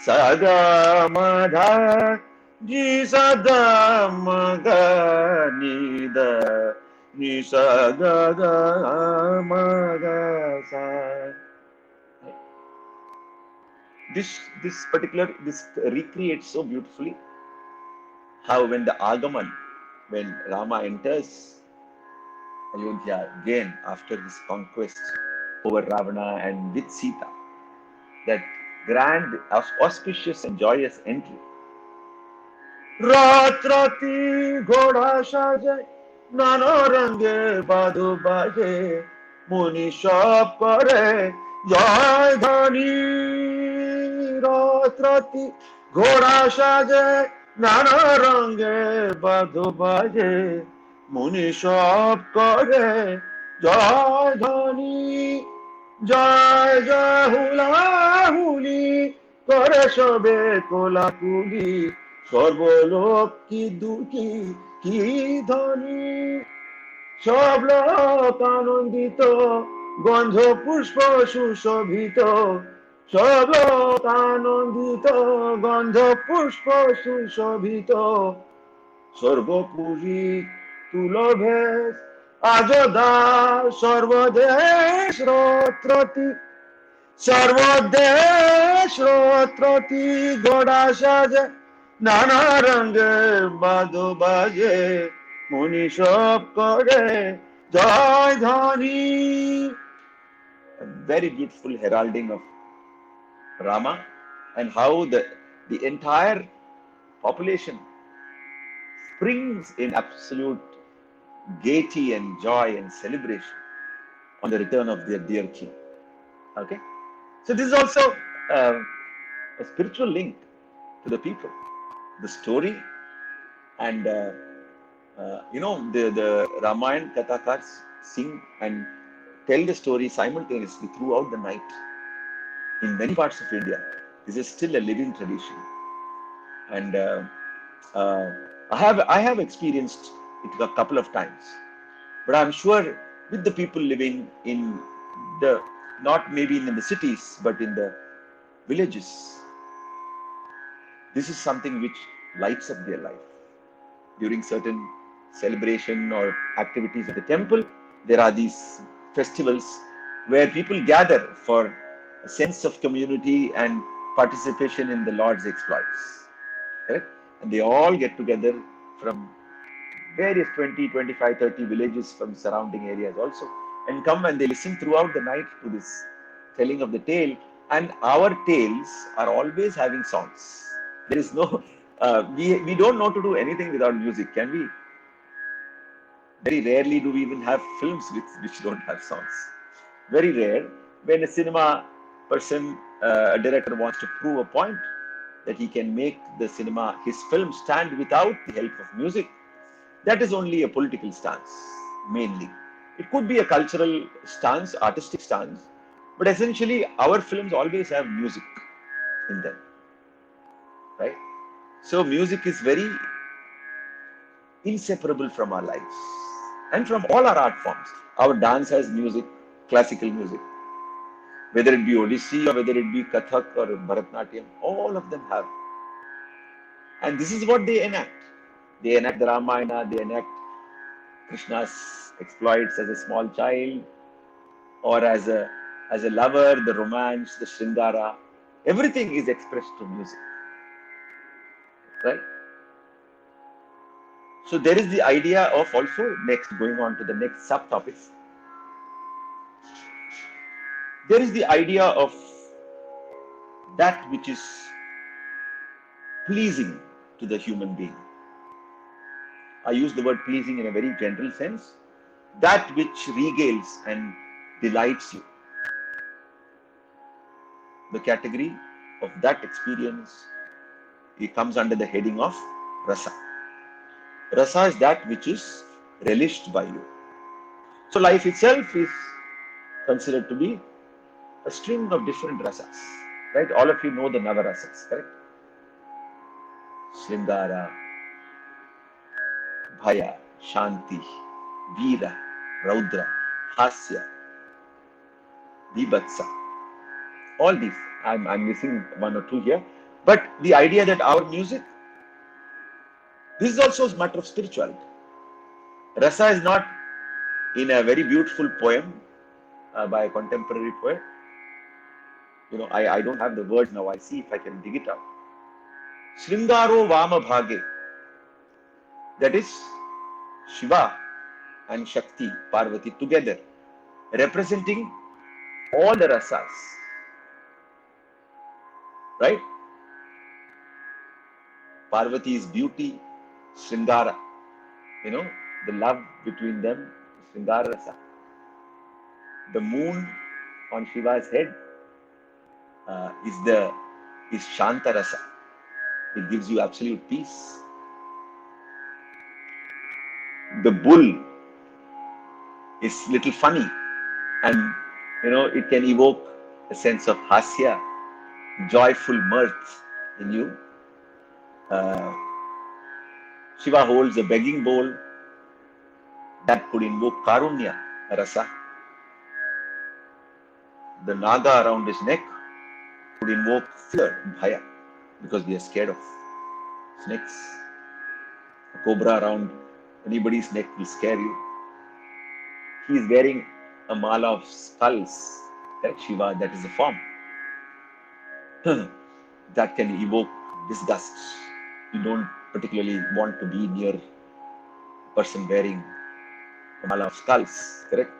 Sada Madha Ji Sada Maga Nida Ni Sada Maga Sa. This recreates so beautifully how when the Agaman, when Rama enters Ayodhya again after his conquest over Ravana and with Sita, that grand, auspicious and joyous entry. Ratrati Ghoda Shaje Nano Range Badu Baje Muni Shop Kore Jai Dhani. রত্রতি ঘোড়া সাজে নানা রঙে বাধো বাজে মুনি সব করে জয় ধ্বনি জয় জয় হুলাহুলি করে সবে কোলাকুলি সর্বলোক কি দুঃখী কি ধ্বনি সব লোক আনন্দিত গন্ধ পুষ্প সুশোভিত সব লোক আনন্দিত গন্ধ পুষ্প সুশোভিত সর্বপুরী তুলভেশ আজদা সর্বদেশ রত্রতি সর্বদেশ রত্রতি ঘোড়া সাজে নানা রঙে বাদো বাজে মুনি সব করে জয় ধ্বনি. A very beautiful heralding of Rama and how the entire population springs in absolute gaiety and joy and celebration on the return of their dear king. Okay, so this is also a spiritual link to the people, the story, and the Ramayana Kathakars sing and tell the story simultaneously throughout the night in many parts of India. This is still a living tradition, and I have experienced it a couple of times, but I'm sure with the people living in the, not maybe in the cities but in the villages, this is something which lights up their life. During certain celebration or activities at the temple, there are these festivals where people gather for a sense of community and participation in the Lord's exploits. Correct? And they all get together from various 20, 25, 30 villages from surrounding areas also, and come and they listen throughout the night to this telling of the tale. And our tales are always having songs. There is no, we don't know to do anything without music, can we? Very rarely do we even have films which don't have songs. Very rare. When a cinema person, a director wants to prove a point that he can make the cinema, his film stand without the help of music, that is only a political stance, mainly. It could be a cultural stance, artistic stance, but essentially our films always have music in them, right? So music is very inseparable from our lives and from all our art forms. Our dance has music, classical music, whether it be Odissi or whether it be Kathak or Bharatnatyam, all of them have. And this is what they enact. They enact the Ramayana, they enact Krishna's exploits as a small child, or as a lover, the romance, the Sringara. Everything is expressed through music, right? So there is the idea of also, next, going on to the next subtopics, there is the idea of that which is pleasing to the human being. I use the word pleasing in a very general sense. That which regales and delights you. The category of that experience, it comes under the heading of rasa. Rasa is that which is relished by you. So life itself is considered to be a string of different rasas, right? All of you know the Navarasas, correct? Sringara, Bhaya, Shanti, Veera, Raudra, Hasya, Vibhatsa. All these, I'm missing one or two here, but the idea that our music, this is also a matter of spirituality. Rasa is not in a very beautiful poem by a contemporary poet. You know, I don't have the words now. I see if I can dig it out. Sringaro Vama Bhage. That is Shiva and Shakti, Parvati together, representing all the rasas. Right? Parvati is beauty, Sringara. You know, the love between them, Sringara rasa. The moon on Shiva's head is the is Shanta Rasa. It gives you absolute peace. The bull is little funny, and it can evoke a sense of hasya, joyful mirth in you. Shiva holds a begging bowl that could invoke Karunya Rasa. The Naga around his neck could invoke fear, Bhaya, because we are scared of snakes. A cobra around anybody's neck will scare you. He is wearing a mala of skulls, correct? Shiva, that is the form. That can evoke disgust. You don't particularly want to be near a person wearing a mala of skulls, correct?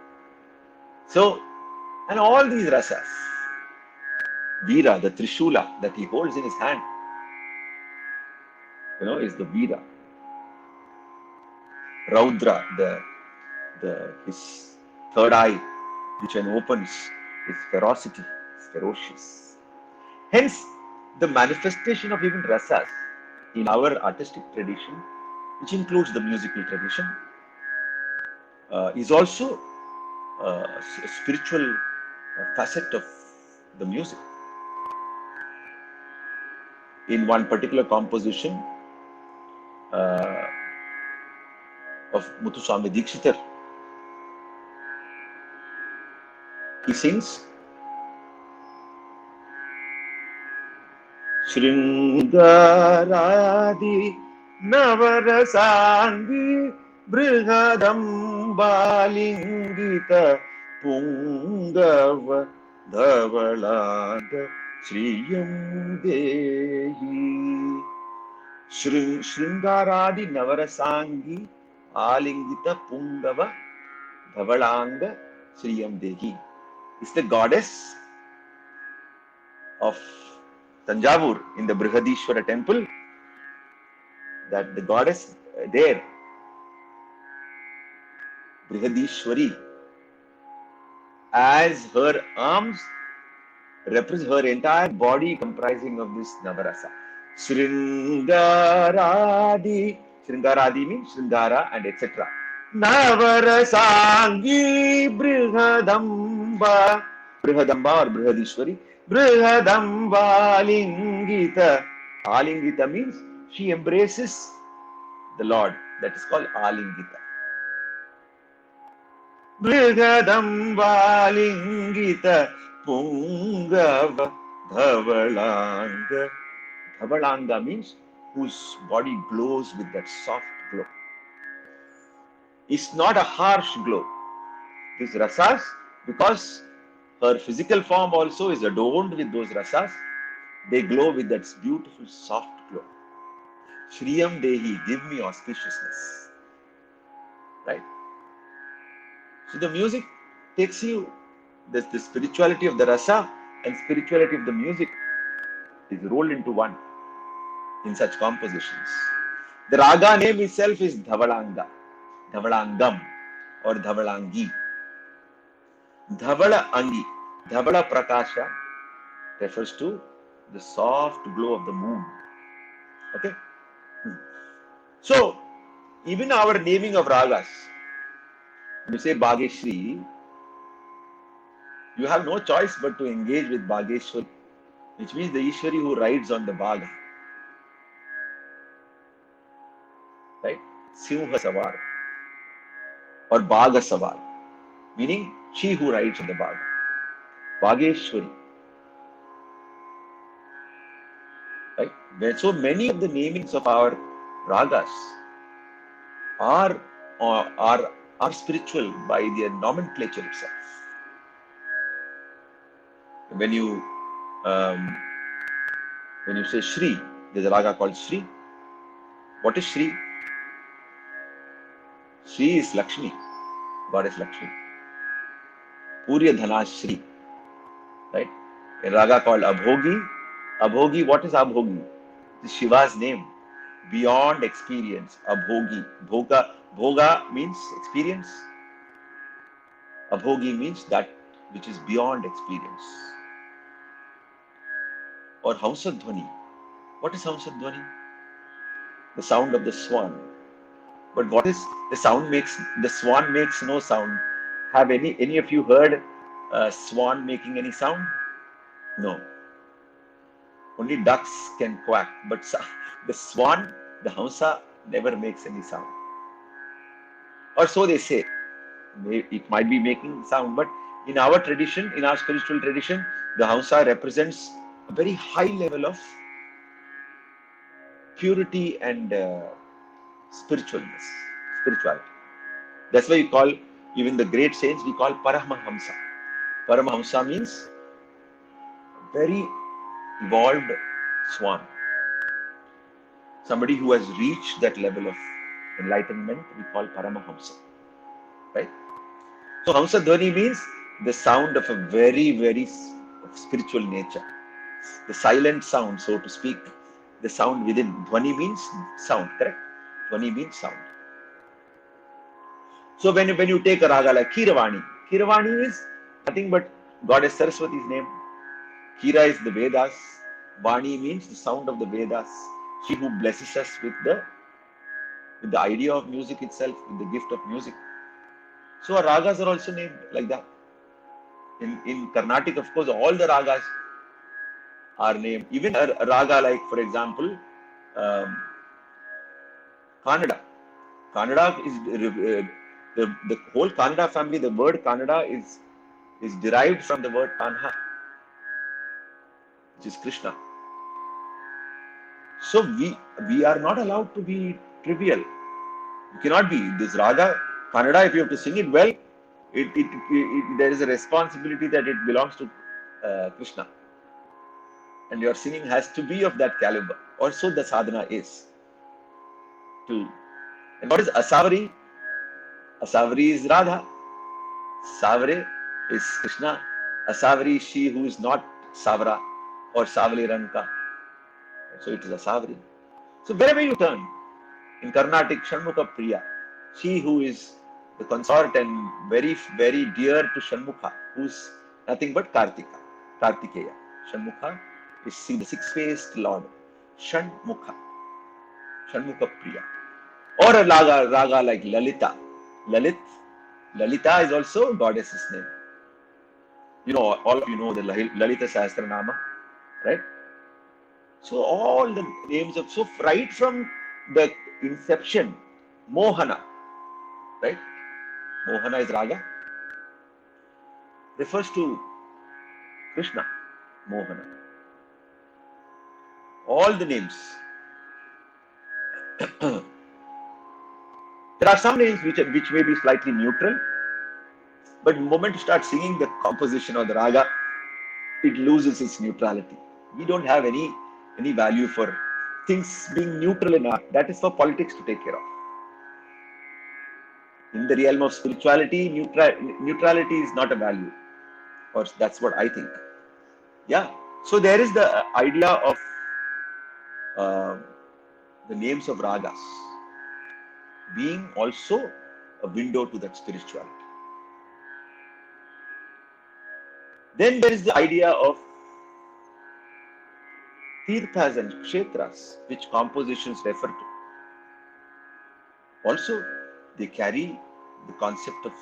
So, and all these rasas, Veera, the Trishula that he holds in his hand, is the Veera. Raudra, his third eye, which when opens is ferocity, is ferocious. Hence, the manifestation of even rasas in our artistic tradition, which includes the musical tradition, is also a spiritual facet of the music. In one particular composition of Muthuswami Dikshitar, he sings Shringaradi Navarasangi Brihadambalingita Pungava Dhavalada Shriyam Dehi. Shringaradi Navarasangi Alingita Pungava Dhavalanga Shriyam Dehi is the goddess of Tanjavur in the Brihadishwara temple. That the goddess there, Brihadishwari, as her arms represent her entire body comprising of this Navarasa. Shringaradi. Shringaradi means Shringara and etc. Navarasangi Brihadamba. Brihadamba or Brihadishwari. Brihadamba Alingita. Alingita means she embraces the Lord. That is called Alingita. Brihadamba Alingita Pungava Dhavalanga. Dhavalanga means whose body glows with that soft glow. It's not a harsh glow. These rasas, because her physical form also is adorned with those rasas, they glow with that beautiful soft glow. Shriyam Dehi, give me auspiciousness. Right? So the music takes you, the spirituality of the rasa and spirituality of the music is rolled into one in such compositions. The raga name itself is Dhavalanga, Dhavalangam or Dhavalangi. Dhavala Angi, Dhavala Prakasha refers to the soft glow of the moon. Okay? So, even our naming of ragas, when you say Bhageshri, you have no choice but to engage with Bhageshwari, which means the Ishwari who rides on the Bhaga. Right? Simha Savar or Bhaga Savar, meaning she who rides on the Bhaga. Bhageshwari. Right? So many of the namings of our ragas are spiritual by their nomenclature itself. When you say Shri, there's a raga called Shri. What is Shri? Shri is Lakshmi, goddess Lakshmi. Purya Dhana Shri. Right? A raga called Abhogi. Abhogi, what is Abhogi? It's Shiva's name. Beyond experience. Abhogi. Bhoga means experience. Abhogi means that which is beyond experience. or Hamsadhwani. What is Hamsadhwani? The sound of the swan. But what is the sound makes? The swan makes no sound. Have any of you heard a swan making any sound? No. Only ducks can quack, but the swan, the Hamsa, never makes any sound. Or so they say. It might be making sound, but in our tradition, in our spiritual tradition, the Hamsa represents a very high level of purity and spirituality. That's why we call even the great saints, we call Paramahamsa. Paramahamsa means very evolved swan. Somebody who has reached that level of enlightenment, we call Paramahamsa. Right? So Hamsa Dhwani means the sound of a very, very spiritual nature. The silent sound, so to speak, the sound within. Dhwani means sound, correct? Dhwani means sound. So when you take a raga like Kiravani is nothing but Goddess Saraswati's name. Kira is the Vedas. Vani means the sound of the Vedas. She who blesses us with the idea of music itself, with the gift of music. So our ragas are also named like that. In Carnatic, of course, all the ragas are named. Even a raga like, for example, Kannada. Kannada is the whole Kannada family. The word Kannada is derived from the word Kanha, which is Krishna. So we are not allowed to be trivial. You cannot be this raga Kannada. If you have to sing it well, there is a responsibility that it belongs to Krishna, and your singing has to be of that caliber. Or so the sadhana is. And what is Asavari? Asavari is Radha. Savare is Krishna. Asavari is she who is not Savara or Savali Ranka. So it is Asavari. So wherever you turn, in Carnatic, Shanmukha Priya, she who is the consort and very, very dear to Shanmukha, who is nothing but Kartikeya. Shanmukha is the six-faced Lord. Shanmukha Priya. Or a raga like Lalita. Lalita is also goddess's name. You know, all of you know the Lalita Sahasranama, right? So all the names of, so right from the inception, Mohana, right? Mohana is raga, refers to Krishna, Mohana. All the names. There are some names which may be slightly neutral, but the moment you start singing the composition of the raga, it loses its neutrality. We don't have any value for things being neutral in art. That is for politics to take care of. In the realm of spirituality, neutrality is not a value, or that's what I think. Yeah. So there is the idea of the names of ragas being also a window to that spirituality. Then there is the idea of tirthas and kshetras, which compositions refer to. Also, they carry the concept of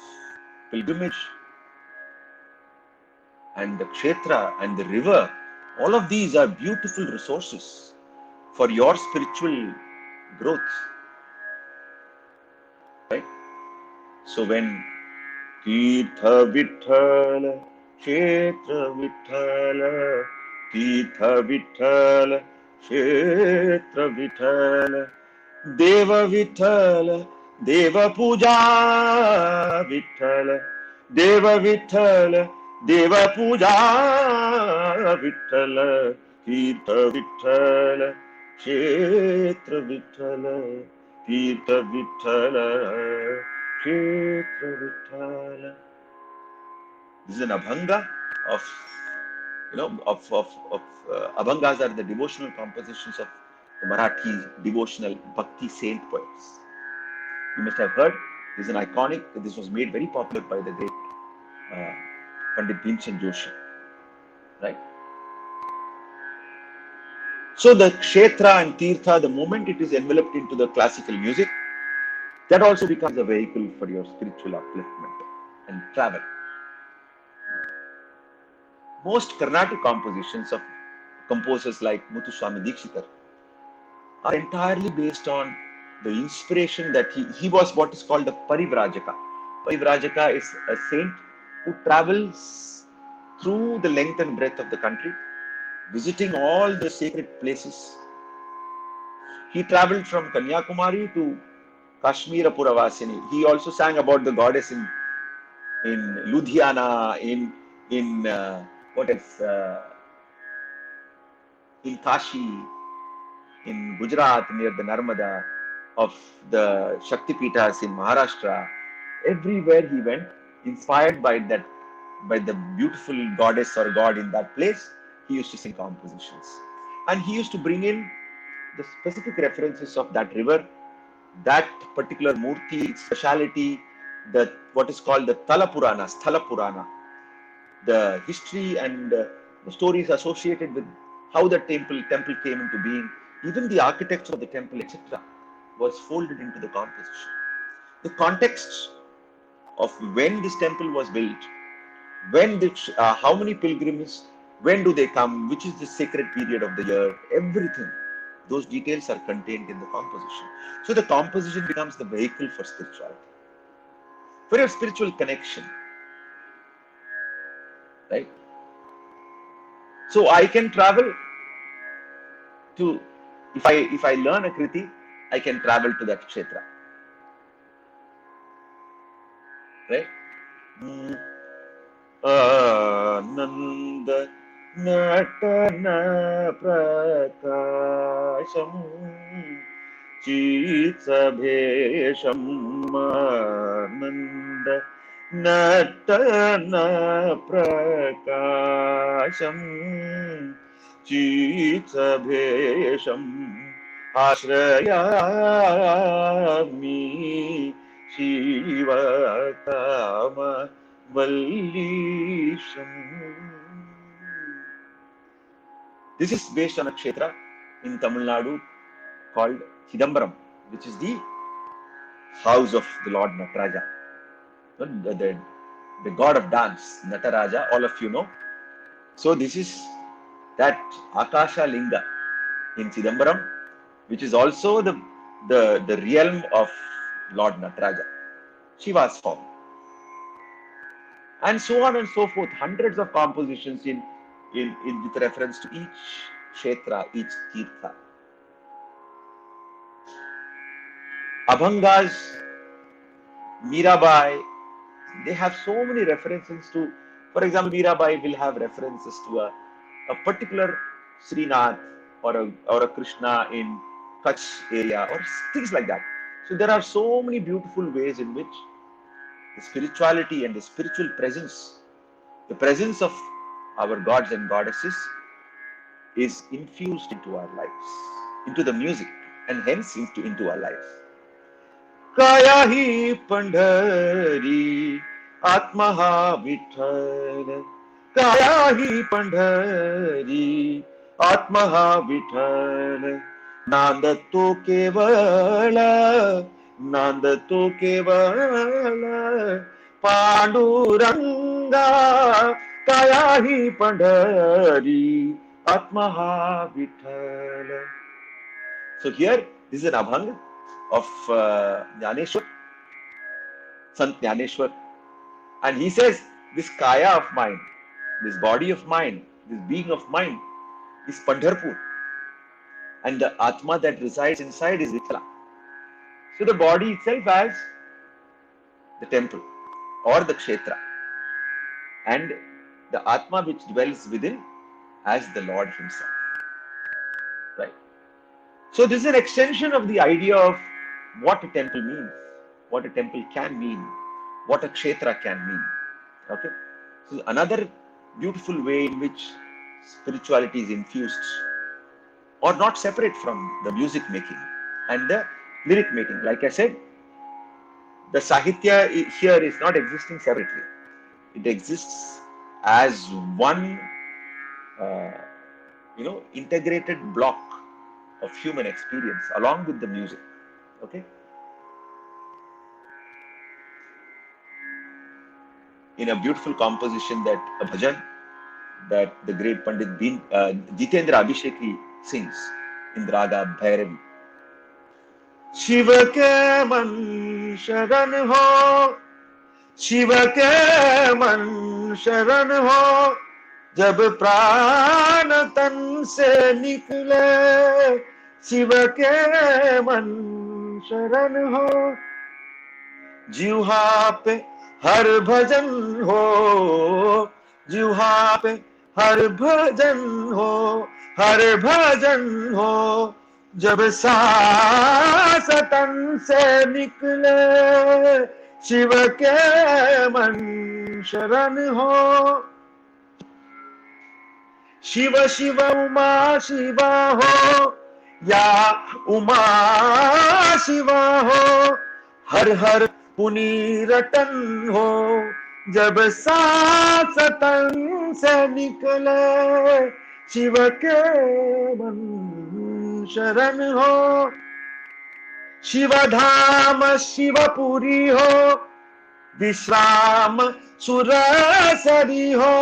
pilgrimage, and the kshetra and the river. All of these are beautiful resources for your spiritual growth. Right? So when Tirtha Vithala, Kshetra Vithala, Tirtha Vithala, Kshetra Vithala, Deva Vithala, Deva Puja Vithala, Deva Vithala, Deva Puja Vithala, Tirtha Vithala, Kshetra Vithala, Tirtha Vithala, Kshetra Vithala. This is an abhanga of, abhangas are the devotional compositions of the Marathi devotional bhakti saint poets. You must have heard, this is an iconic, this was made very popular by the great Pandit Bhimsen Joshi, right? So the kshetra and tirtha, the moment it is enveloped into the classical music, that also becomes a vehicle for your spiritual upliftment and travel. Most Carnatic compositions of composers like Muthuswami Dikshitar are entirely based on the inspiration that he was what is called a Parivrajaka. Parivrajaka is a saint who travels through the length and breadth of the country, visiting all the sacred places. He traveled from Kanyakumari to Kashmir Puravasini. He also sang about the goddess in Ludhiana, in what else? In Kashi, in Gujarat near the Narmada, of the Shakti Pitas in Maharashtra. Everywhere he went, inspired by that, by the beautiful goddess or god in that place, he used to sing compositions. And he used to bring in the specific references of that river, that particular murti, its speciality, the what is called the Tala Purana, Sthala Purana, the history and the stories associated with how the temple came into being, even the architecture of the temple, etc., was folded into the composition. The context of when this temple was built, when how many pilgrims, when do they come, which is the sacred period of the year, everything. Those details are contained in the composition. So the composition becomes the vehicle for spirituality, for your spiritual connection, right? So I can travel to, if I learn a kriti, I can travel to that kshetra, right? Ananda natana prakasham chitsabhesham ananda natana prakasham chitsabhesham ashrayami shiva kama Vallisham. This is based on a kshetra in Tamil Nadu called Chidambaram, which is the house of the Lord Nataraja, the god of dance, Nataraja, all of you know. So this is that Akasha Linga in Chidambaram, which is also the realm of Lord Nataraja, Shiva's form. And so on and so forth, hundreds of compositions in with reference to each kshetra, each tirtha. Abhangas, Mirabai, they have so many references to, for example, Mirabai will have references to a particular Srinath or a Krishna in Kutch area or things like that. So there are so many beautiful ways in which the spirituality and the spiritual presence, the presence of our gods and goddesses is infused into our lives, into the music, and hence into our lives. Kaya hi pandhari, atmaha vithal. Kaya hi pandhari, atmaha vithal. Nandato kevala, nandato kevala. Panduranga, kaya hi pandhari, atmaha vithal. So here, this is an abhang of Jnaneshwar, Sant Jnaneshwar, and he says, this kaya of mine, this body of mine, this being of mine is Pandharpur, and the Atma that resides inside is Vithala. So the body itself as the temple or the kshetra, and the Atma which dwells within as the Lord himself, right? So this is an extension of the idea of what a temple means, what a temple can mean, what a kshetra can mean. Okay? So another beautiful way in which spirituality is infused or not separate from the music making and the lyric making. Like I said, the Sahitya here is not existing separately. It exists as one integrated block of human experience along with the music. Okay. In a beautiful composition, that a bhajan that the great Pandit Jitendra Abhisheki sings in the Raga Bhairavi. Shiv के मन शरण हो, शिव के मन शरण हो, जब प्राण तन से निकले, शिव के मन शरण हो, जिह्वा पे हर भजन हो, जिह्वा पे हर भजन हो, हर भजन हो, जब सांस तन से निकले, शिव के मन शरण हो, शिव शिव उमा शिवा हो, या उमा शिवा हो, हर हर पुनी रटन हो, जब सांस तन से निकले, शिव के मन शरण हो, शिव धाम शिवपुरी हो, विश्राम सुरसरी हो,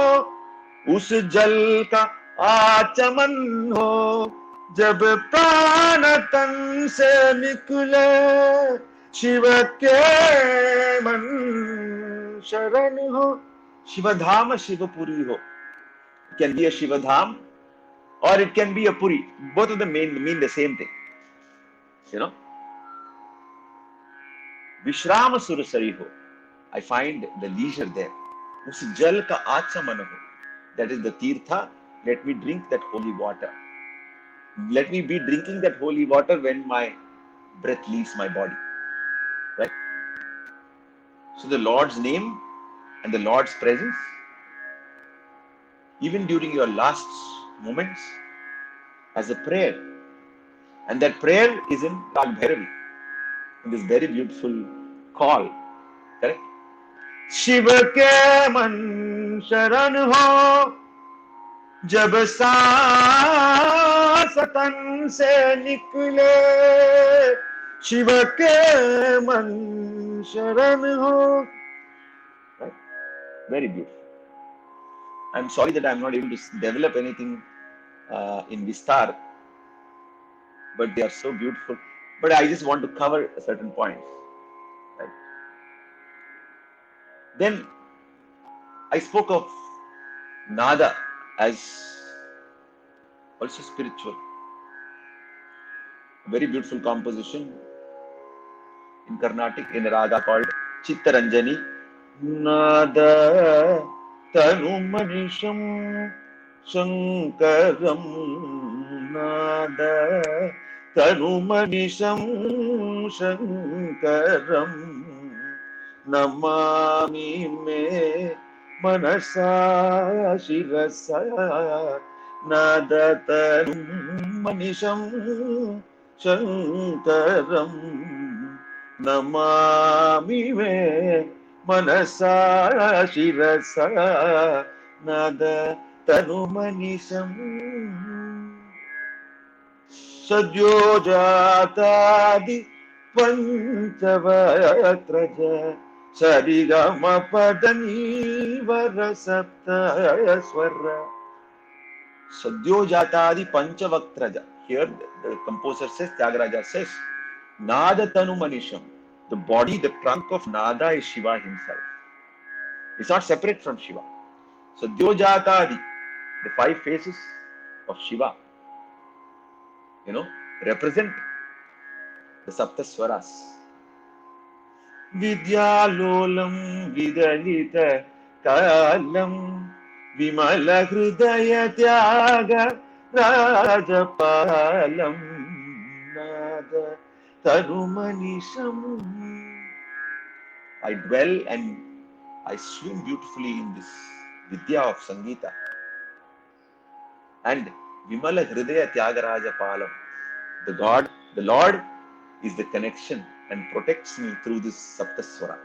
उस जल का आचमन हो, जब प्राण तन से निकले, शिव के मन शरण हो. Shivadham, Shivapuri ho. It can be a Shivadham or it can be a Puri. Both of them mean the same thing. Vishrama Surasari ho. I find the leisure there. Us jal ka achaman ho. That is the tirtha. Let me drink that holy water. Let me be drinking that holy water when my breath leaves my body. Right? So the Lord's name and the Lord's presence, even during your last moments, as a prayer. And that prayer is in Rag Bhairavi, in this very beautiful call. Correct? Shiv के मन शरण हो, जब सांस तन से निकले, शिव के मन शरण हो. Right? Very beautiful. I'm sorry that I'm not able to develop anything in Vistar, but they are so beautiful. But I just want to cover certain points. Right? Then I spoke of Nada as also spiritual. A very beautiful composition in Carnatic in a raga called Chittaranjani. Nada Tanumanisham Shankaram, Nada Tanumanisham Shankaram, Namami me Manasa Shirasa, Nada Tanumanisham Shankaram, Namami me Manasa Shirasa, Nada Tanumanisham. Sadyojatadi Panchavatraja Sarigama Padani Varasapta Swara. Sadyojatadi Panchavatraja. Here the composer says, Tyagaraja says, Nada Tanumanisham. The body, the trunk of Nada is Shiva himself. It's not separate from Shiva. So, Sadyojatadi, the 5 faces of Shiva, represent the Saptaswaras. Vidyalolam Vidalita Kalam Vimala Hridaya Tyaga Rajapalam Nada Tarumanisham. I dwell and I swim beautifully in this Vidya of Sangeeta. And Vimala Hridaya Tyagaraja Palam. The Lord is the connection and protects me through this Saptaswara.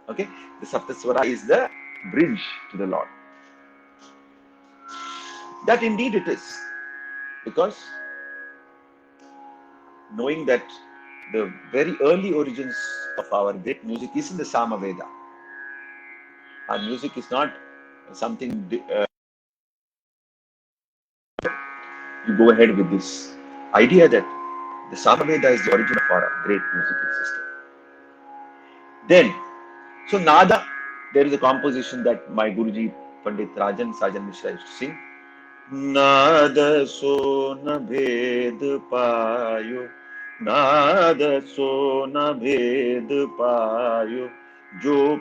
Okay? The Saptaswara is the bridge to the Lord. That indeed it is. Because knowing that the very early origins of our great music is in the Samaveda. Our music is not something you go ahead with this idea that the Samaveda is the origin of our great musical system. Then, so Nada, there is a composition that my Guruji Pandit Rajan Sajan Mishra used to sing. नाद सो न भेद पायो, नाद सो न भेद पायो, जो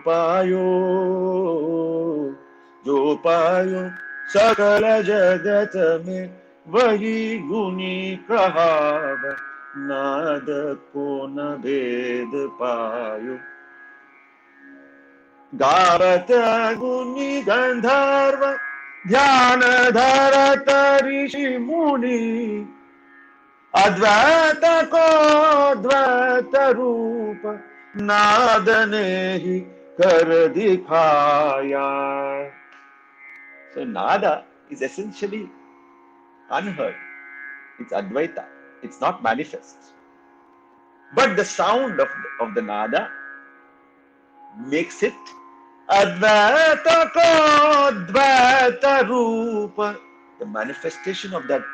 पायो सकल जगत में वही गुनी कहाव, नाद को न भेद पायो। गावत गुनी गंधर्व ध्यान धरत ऋषि मुनि, अद्वैत को द्वैत रूप नाद ने ही कर दिखाया। So nada is essentially unheard. It's Advaita. It's not manifest. But the sound of the nada makes it Advaita ko Dvaita Rupa. The manifestation of that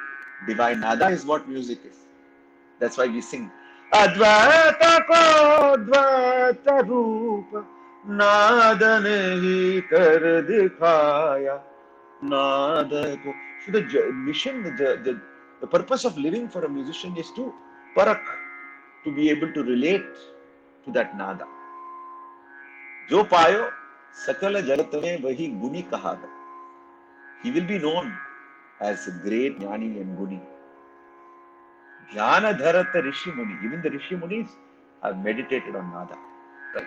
divine nada is what music is. That's why we sing Advaita ko Dvaita Rupa, Nada ne hi kar dikhaya, Nada ko. So the mission, the purpose of living for a musician is to parak, to be able to relate to that nada. जो पायो सकल जगत में वही गुनी कहावत. He will be known as a great jnani and guni. Dhyana dharata rishi muni. Even the rishi munis have meditated on nada. Right?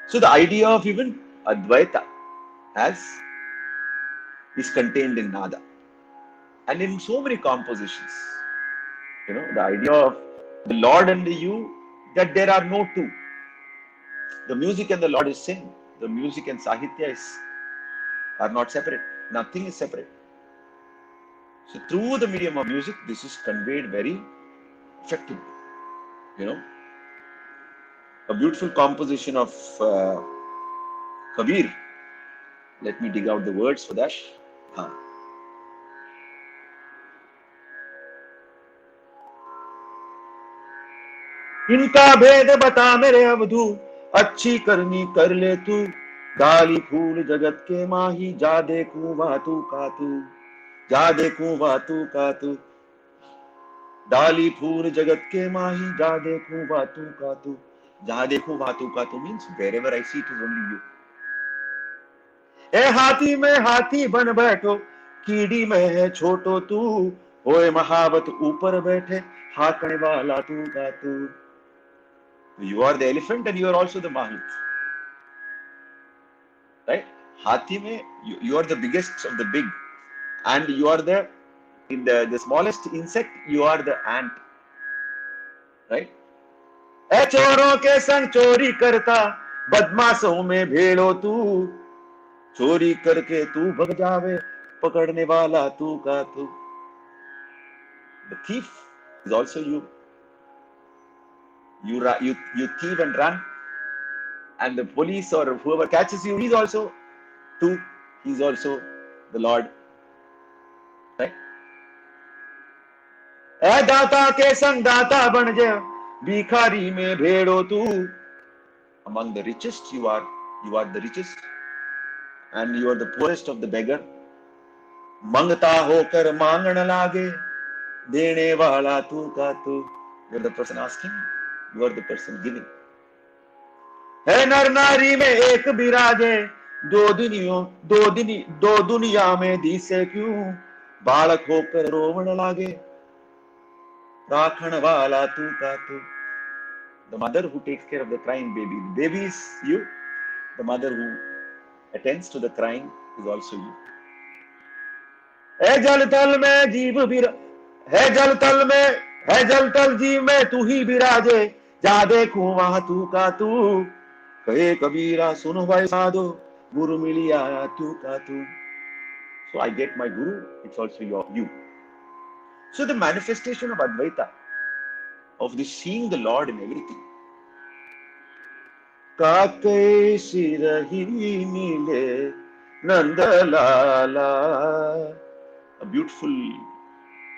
So the idea of even Advaita is contained in nada. And in so many compositions, the idea of the Lord and the you, that there are no two. The music and the Lord is same. The music and Sahitya are not separate. Nothing is separate. So through the medium of music, this is conveyed very effectively. A beautiful composition of Kabir. Let me dig out the words for that. इनका भेद बता मेरे अवधू, अच्छी करनी कर ले तू, डाली फूल जगत के माही, जा देखूं वातू का तू, जा देखूं वातू का तू, डाली फूल जगत के माही, जा देखूं वातू का तू, जा देखूं वातू का तू means wherever I see it is only you. ए हाथी में हाथी बन बैठो, कीड़ी में है छोटो तू, होए महावत ऊपर बैठे, हाकने वाला तू का तू. You are the elephant and you are also the mahut. Right? Hathi mein, you are the biggest of the big. And you are the smallest insect, you are the ant. Right? ए चोरों के संग चोरी करता, बदमाशों में भेड़ो तू, चोरी करके तू भग जावे, पकड़ने वाला तू का तू. The thief is also you. You thieve and run, and the police or whoever catches you, he's also too. He's also the Lord. Right? ए दाता के संग दाता बन जा, भिखारी में भेड़ो तू. Among the richest you are the richest, and you are the poorest of the beggar. मंगता होकर मांगने लागे, देने वाला तू का तू. You're the person asking, you are the person giving. है नर नारी में एक बिराजे, दो दुनिया में दिसे क्यों, बालक होकर रोवण लागे, राखण वाला तू का तू. The mother who takes care of the crying baby. The baby is you. The mother who attends to the crying is also you. है जल तल में जीव बिरा, है जल तल जीव में तू ही बिराजे, जा देखूं वहां तू का तू, कहे कबीरा सुनो भाई साधो, गुरु मिली आया तू का तू. So I get my guru, it's also you. So the manifestation of Advaita, of this seeing the Lord in everything. Kakai sirahi nile Nandalala. A beautiful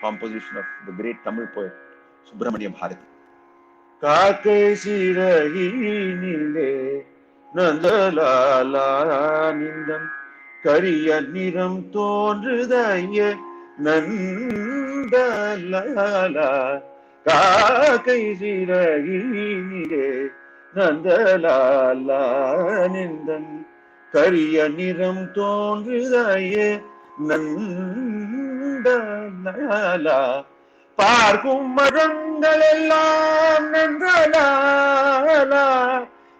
composition of the great Tamil poet Subramania Bharati. Kakai sirahi nile Nandalala nindam Kariya niram tondrudaya Nandalala Kakai sirahi nile Nandalala nindam Kariya niram tondrudaya Nandalala பார்க்கும் மரங்கள் எல்லாம் நந்தலாலா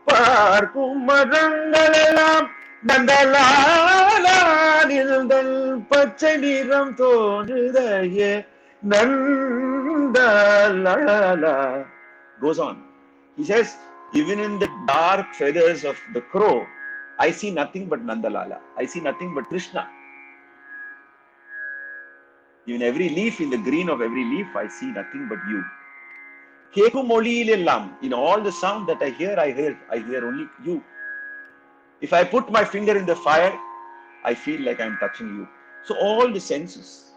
பார்க்கும் மரங்கள் எல்லாம் நந்தலாலா நிழல் பச்சை நிறம் தோன்றுதையே Nandalala. Goes on. He says, even in the dark feathers of the crow, I see nothing but Nandalala. I see nothing but Krishna. Even every leaf, in the green of every leaf, I see nothing but you. In all the sound that I hear only you. If I put my finger in the fire, I feel like I'm touching you. So all the senses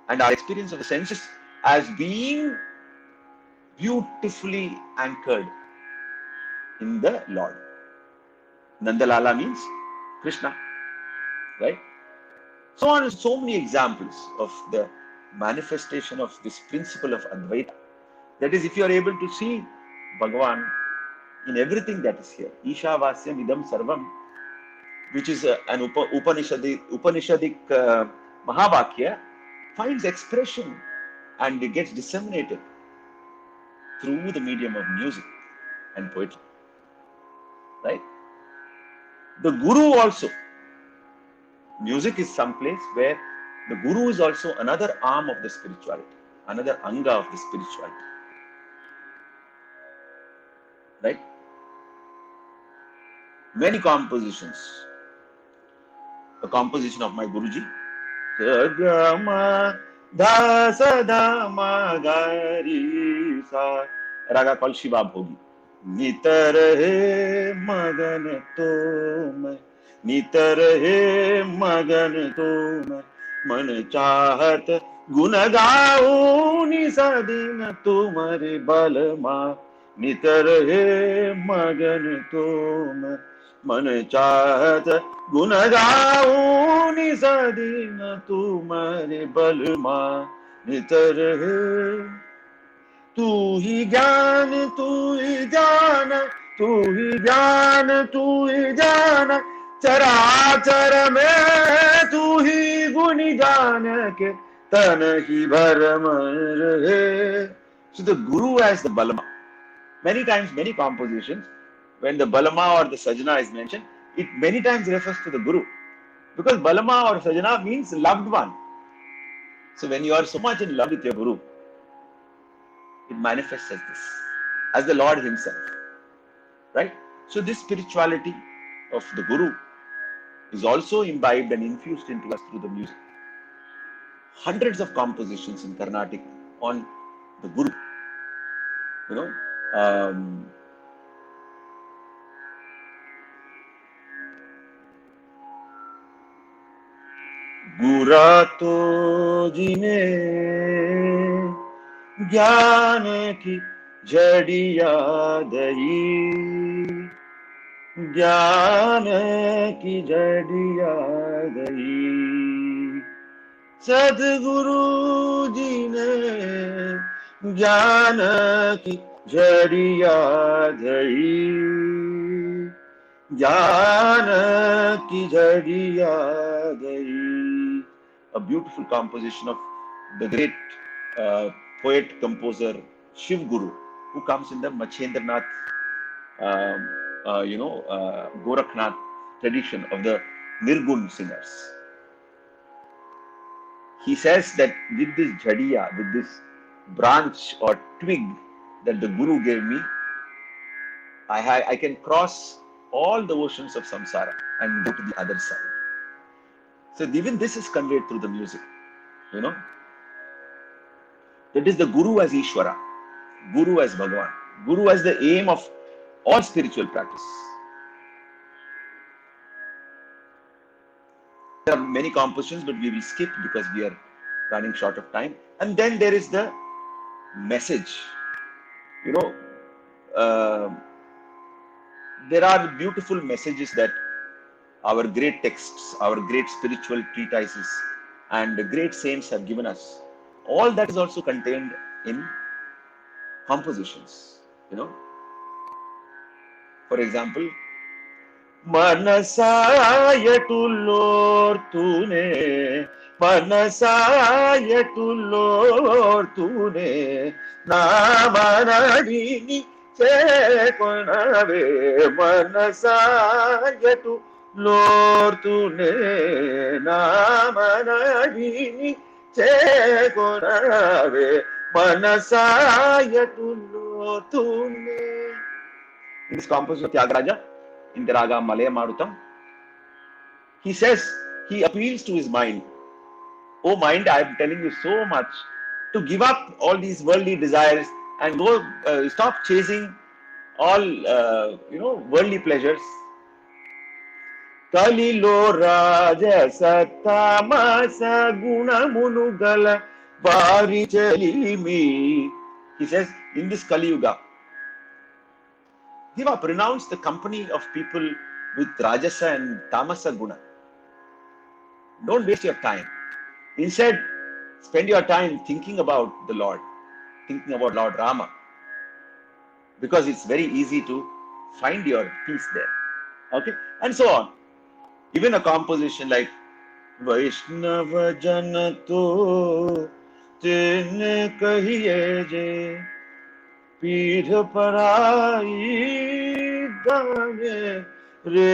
and our experience of the senses as being beautifully anchored in the Lord. Nandalala means Krishna, right? So on, so many examples of the manifestation of this principle of Advaita. That is, if you are able to see Bhagavan in everything that is here, Isha Vasyam Idam Sarvam, which is an Upanishadic Mahavakya, finds expression and it gets disseminated through the medium of music and poetry. Right? The Guru also. Music is some place where the Guru is also another arm of the spirituality, another anga of the spirituality. Right? Many compositions. The composition of my Guruji. Raga called Shiva Bhogi. Nitar he magan to main, nitar he magan to main, man chahat gun gaun sadin tumhare balma. Nitar he magan to main, man chahat gun gaun sadin tumhare balma. Nitar he तू ही ज्ञान तू ही ज्ञान तू ही ज्ञान तू ही ज्ञान चराचर में तू ही गुण गान के तन ही भरम रहे. So the Guru as the Balama. Many times, many compositions, when the Balama or the Sajna is mentioned, it many times refers to the Guru. Because Balama or Sajna means loved one. So when you are so much in love with your Guru, it manifests as this, as the Lord Himself, right? So this spirituality of the Guru is also imbibed and infused into us through the music. Hundreds of compositions in Carnatic on the Guru, you know. Gura to jine ज्ञान की जड़िया दई, ज्ञान की जड़िया दई, सदगुरु जी ने ज्ञान की जड़िया दई, ज्ञान की जड़िया दई. A beautiful composition of the great poet composer Shiv Guru, who comes in the Machendranath, Gorakhnath tradition of the Nirgun singers. He says that with this jhadiya, with this branch or twig that the Guru gave me, I can cross all the oceans of samsara and go to the other side. So even this is conveyed through the music, you know. That is the Guru as Ishvara, Guru as Bhagavan, Guru as the aim of all spiritual practice. There are many compositions, but we will skip because we are running short of time. And then there is the message. You know, there are beautiful messages that our great texts, our great spiritual treatises, and the great saints have given us. All that is also contained in compositions. You know, for example, मनसाय तुल्लोर तूने मनसाय तुल्लोर तूने नामनडीनी चेकोनवे मनसाय तुल्लोर तूने नामनडीनी चेकोनवे मनसाय तुल्लोर तूने. In this composition of Tyagaraja, in the Raga Malaya Marutam, he says, he appeals to his mind. Oh mind, I am telling you so much to give up all these worldly desires and go stop chasing all worldly pleasures. Kalilo Rajasa Tamasa Guna Munugala Vari Chalimi. He says, in this Kali Yuga, give up, renounce the company of people with Rajasa and Tamasa Guna. Don't waste your time. Instead, spend your time thinking about the Lord, thinking about Lord Rama. Because it's very easy to find your peace there. Okay? And so on. Even a composition like Vaishnava Janato Tene Kahiye Je पीठ पराई गाने रे.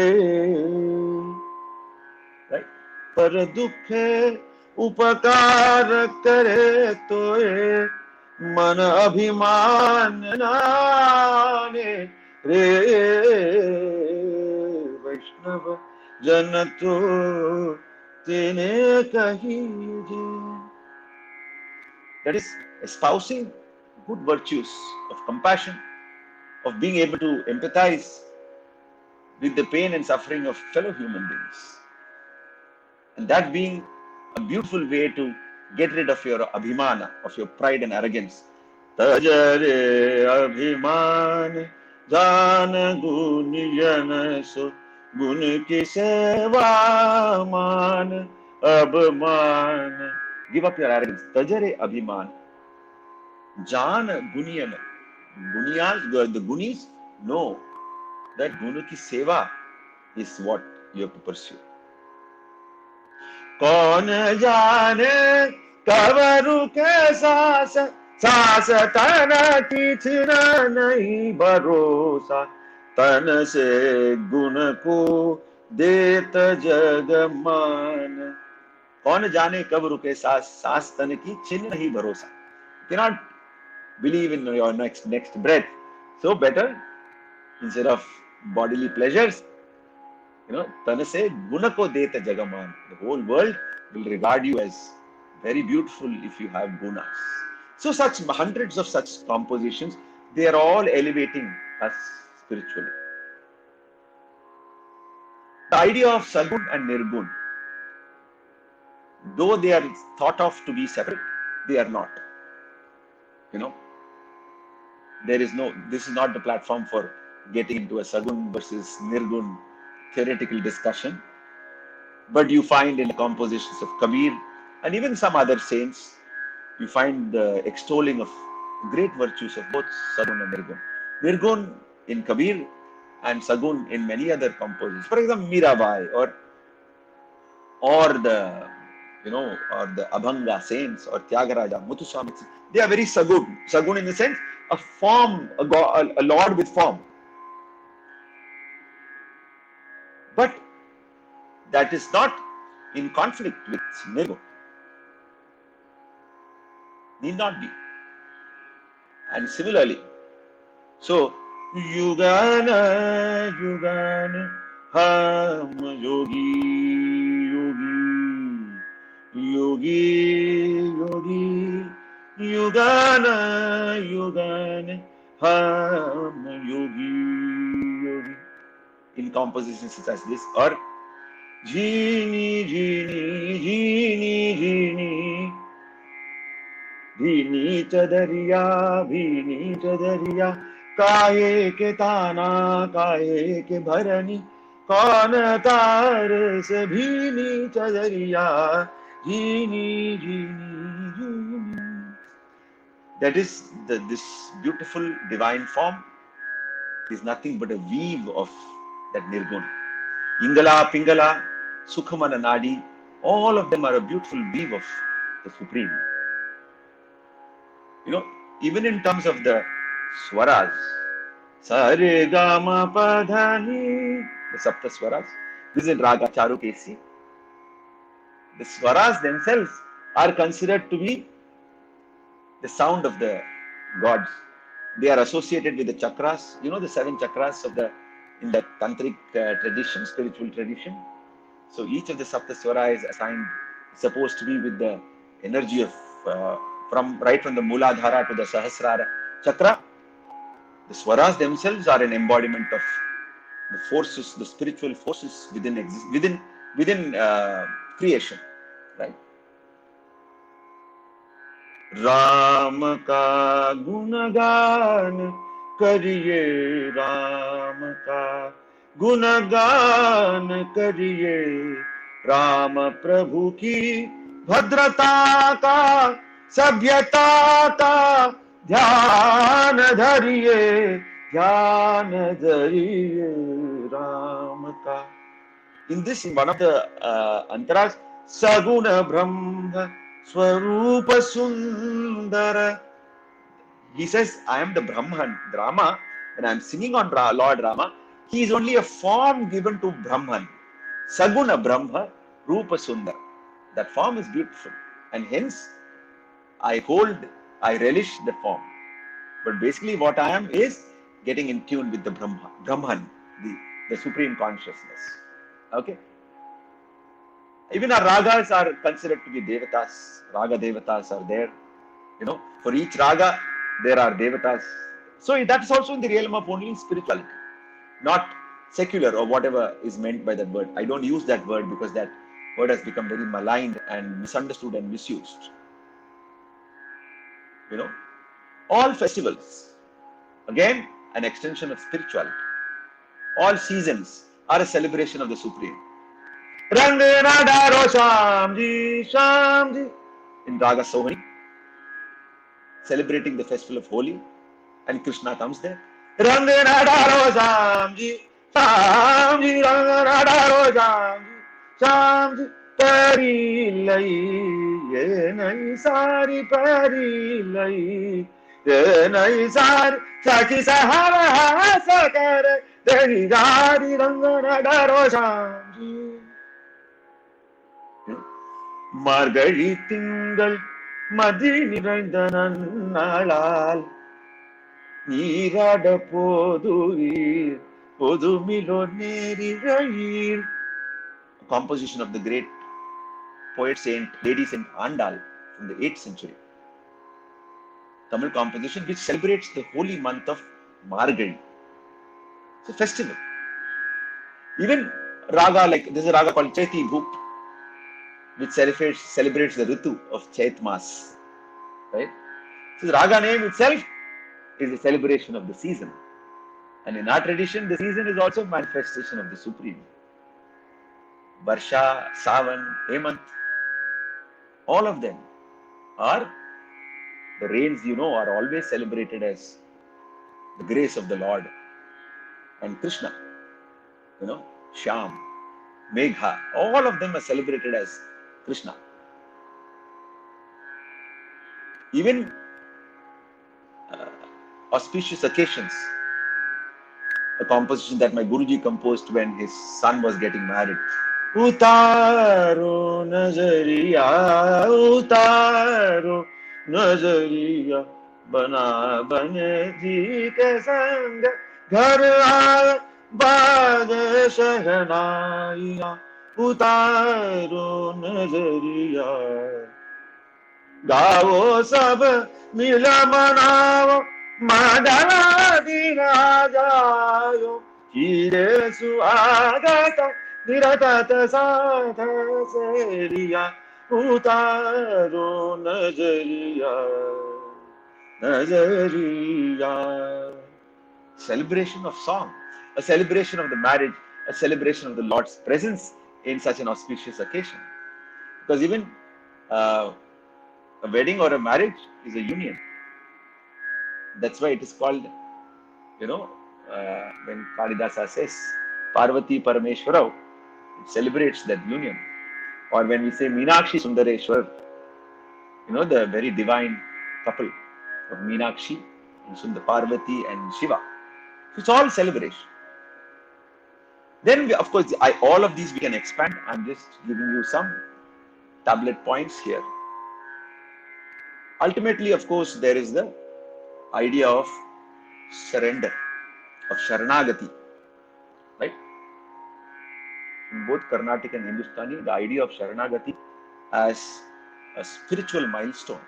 Right? पर दुखे उपकार करे तोए मन अभिमान नाने रे. वैष्णव जन तो तेने कहिए. That is espousing good virtues of compassion, of being able to empathize with the pain and suffering of fellow human beings. And that being a beautiful way to get rid of your abhimana, of your pride and arrogance. Tajare abhiman jana gunyan so gun ki seva man abhiman. Give up your arrogance. Tajare abhiman. Jana Gunyan. Gunyas, the Gunis know that Gunu ki seva is what you have to pursue. Kaun jaane kavaru ke saas saas tana kichna nahi bharosa tan se gun ko det jagman. Kaun jaane kavaru ke saas saas tan ki chin nahi bharosa. Cannot believe in your next breath. So better, instead of bodily pleasures, tanase gunako deta jagaman. The whole world will regard you as very beautiful if you have gunas. So such hundreds of such compositions, they are all elevating us spiritually. The idea of Sagun and Nirgun, though they are thought of to be separate, they are not. This is not the platform for getting into a Sagun versus Nirgun theoretical discussion. But you find in the compositions of Kabir and even some other saints, you find the extolling of great virtues of both Sagun and Nirgun. Nirgun in Kabir and Sagun in many other compositions. For example, Mirabai or the Abhanga saints or Tyagaraja, Muthuswami, they are very Sagun. Sagun in the sense, a form, a Lord with form. But that is not in conflict with Nirgun. Need not be. And similarly, so Yugana, Ham Yogi, युगान युगान हम Yogi Yogi. In compositions such as this, or Jini Jini Jini Jini Bhini Chadariya काहे के ताना काहे के भरनी कौन तार से भीनी चदरिया जीनी जीनी जीनी. That is this beautiful divine form is nothing but a weave of that Nirguna. Ingala, Pingala, Sukhamana Nadi, all of them are a beautiful weave of the Supreme. You know, even in terms of the swaras, Sare Gama Padhani, the Sapta Swaras, this is in Raga Charukesi. The swaras themselves are considered to be the sound of the gods. They are associated with the chakras. You know the 7 chakras of in the tantric tradition, spiritual tradition. So each of the Sapta Swara is assigned, supposed to be with the energy of from the Mooladhara to the Sahasrara chakra. The Swaras themselves are an embodiment of the forces, the spiritual forces within creation, right? Ram का गुणगान करिए राम का गुणगान करिए राम प्रभु की भद्रता का सभ्यता का ध्यान धरिए राम का. In this, in one of the antaras, Saguna Brahma Swarupa Sundara, he says, I am the Brahman, Rama, and I am singing on Lord Rama. He is only a form given to Brahman. Saguna Brahma Rupa Sundara. That form is beautiful, and hence I relish the form. But basically what I am is getting in tune with the Brahman, the supreme consciousness. Okay? Even our ragas are considered to be devatas. Raga devatas are there. You know, for each raga, there are devatas. So that's also in the realm of only spirituality, not secular or whatever is meant by that word. I don't use that word because that word has become very maligned and misunderstood and misused. You know, all festivals, again, an extension of spirituality. All seasons are a celebration of the Supreme. Rang Nadaro Shamji, Shamji. In Raga Sohani, celebrating the festival of Holi, and Krishna comes there. Rang Nadaro Shamji, Shamji, Rang Nadaro Shamji, Shamji. Pari lai, ye nai sari pari lai, ye nai sari, Saki Sahara Sakare, Dehi Gari Rang Nadaro Shamji. மார்கழி திங்கள் மதி நிறைந்த நன்னாளால் நீராட போதுவீர் பொதுமிலோ நேரிழையீர். Composition of the great poet saint, Lady Saint Andal from the 8th century. Tamil composition which celebrates the holy month of Margazhi. It's a festival. Even raga, like this is a raga called Chaiti Bhup, which celebrates the Ritu of Chait Mas, right? So the raga name itself is a celebration of the season. And in our tradition, the season is also a manifestation of the Supreme. Barsha, Savan, Hemant, all of them are, the rains, are always celebrated as the grace of the Lord. And Krishna, Shyam, Megha, all of them are celebrated as Krishna. Even auspicious occasions, a composition that my Guruji composed when his son was getting married. Utaro nazariya, bana bane ji ke sang, ghar aaye baage shahnaiya. Utaro nazariya, गाओ सब मिल मनाओ, मंडला दीना जायो, चीरे सुहागत निरतत साथ सेरिया, उतारो नजरिया, नजरिया. Celebration of song, a celebration of the marriage, a celebration of the Lord's presence in such an auspicious occasion. Because even uh, a wedding or a marriage is a union. That's why it is called, when Kalidasa says Parvati Parameshwara, it celebrates that union. Or when we say Meenakshi Sundareshwar, the very divine couple of Meenakshi and Sundar Parvati and Shiva. So it's all celebration. Then, of course, all of these we can expand. I'm just giving you some tablet points here. Ultimately, of course, there is the idea of surrender, of Sharanagati, right? In both Carnatic and Hindustani, the idea of Sharanagati as a spiritual milestone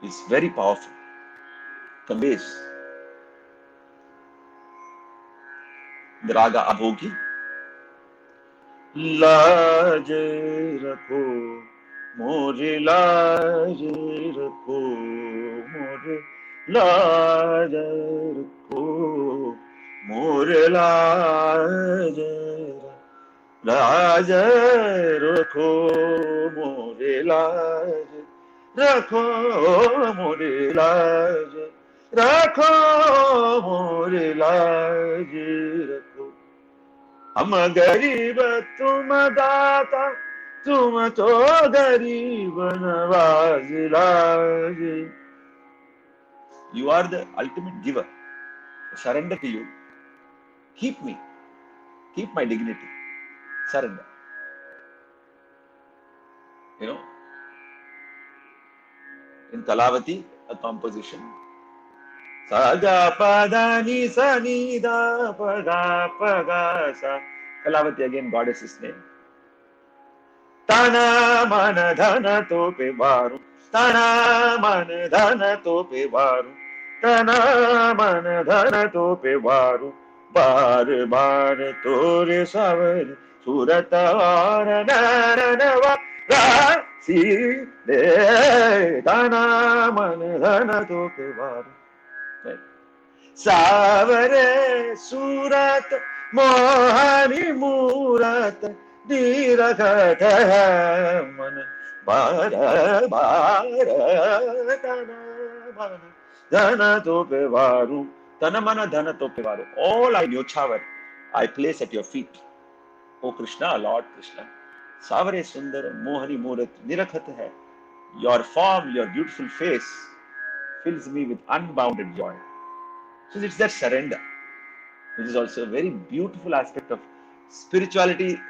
is very powerful. Conveys the raga Abhogi. लाज रखो मोरे, लाज रखो मोरे, लाज रखो मोरे, लाज लाज रखो मोरे, लाज रखो मोरे, लाज रखो मोरे, लाज रखो. हम गरीब तुम दाता, तुम तो गरीब नवाज लाज. You are the ultimate giver. Surrender to you. Keep me. Keep my dignity. Surrender. In Kalavati, a composition. Saga pada ni sa ni da pada pada sa. Kalavati again, goddess's name. Tana mana dhana tope varu, tana mana dhana tope varu, tana mana dhana tope varu, bar bar tore savar surat aur naranava ra si de, tana mana dhana tope varu. Savare surat mohani murat Diragat man bara bara dana tope varu, tanamana dana tope varu. All I Nyochavar I place at your feet, O Krishna, Lord Krishna. Savare sundar mohani murat nirakhat hai. Your form, your beautiful face fills me with unbounded joy. So it's that surrender, which is also a very beautiful aspect of spirituality.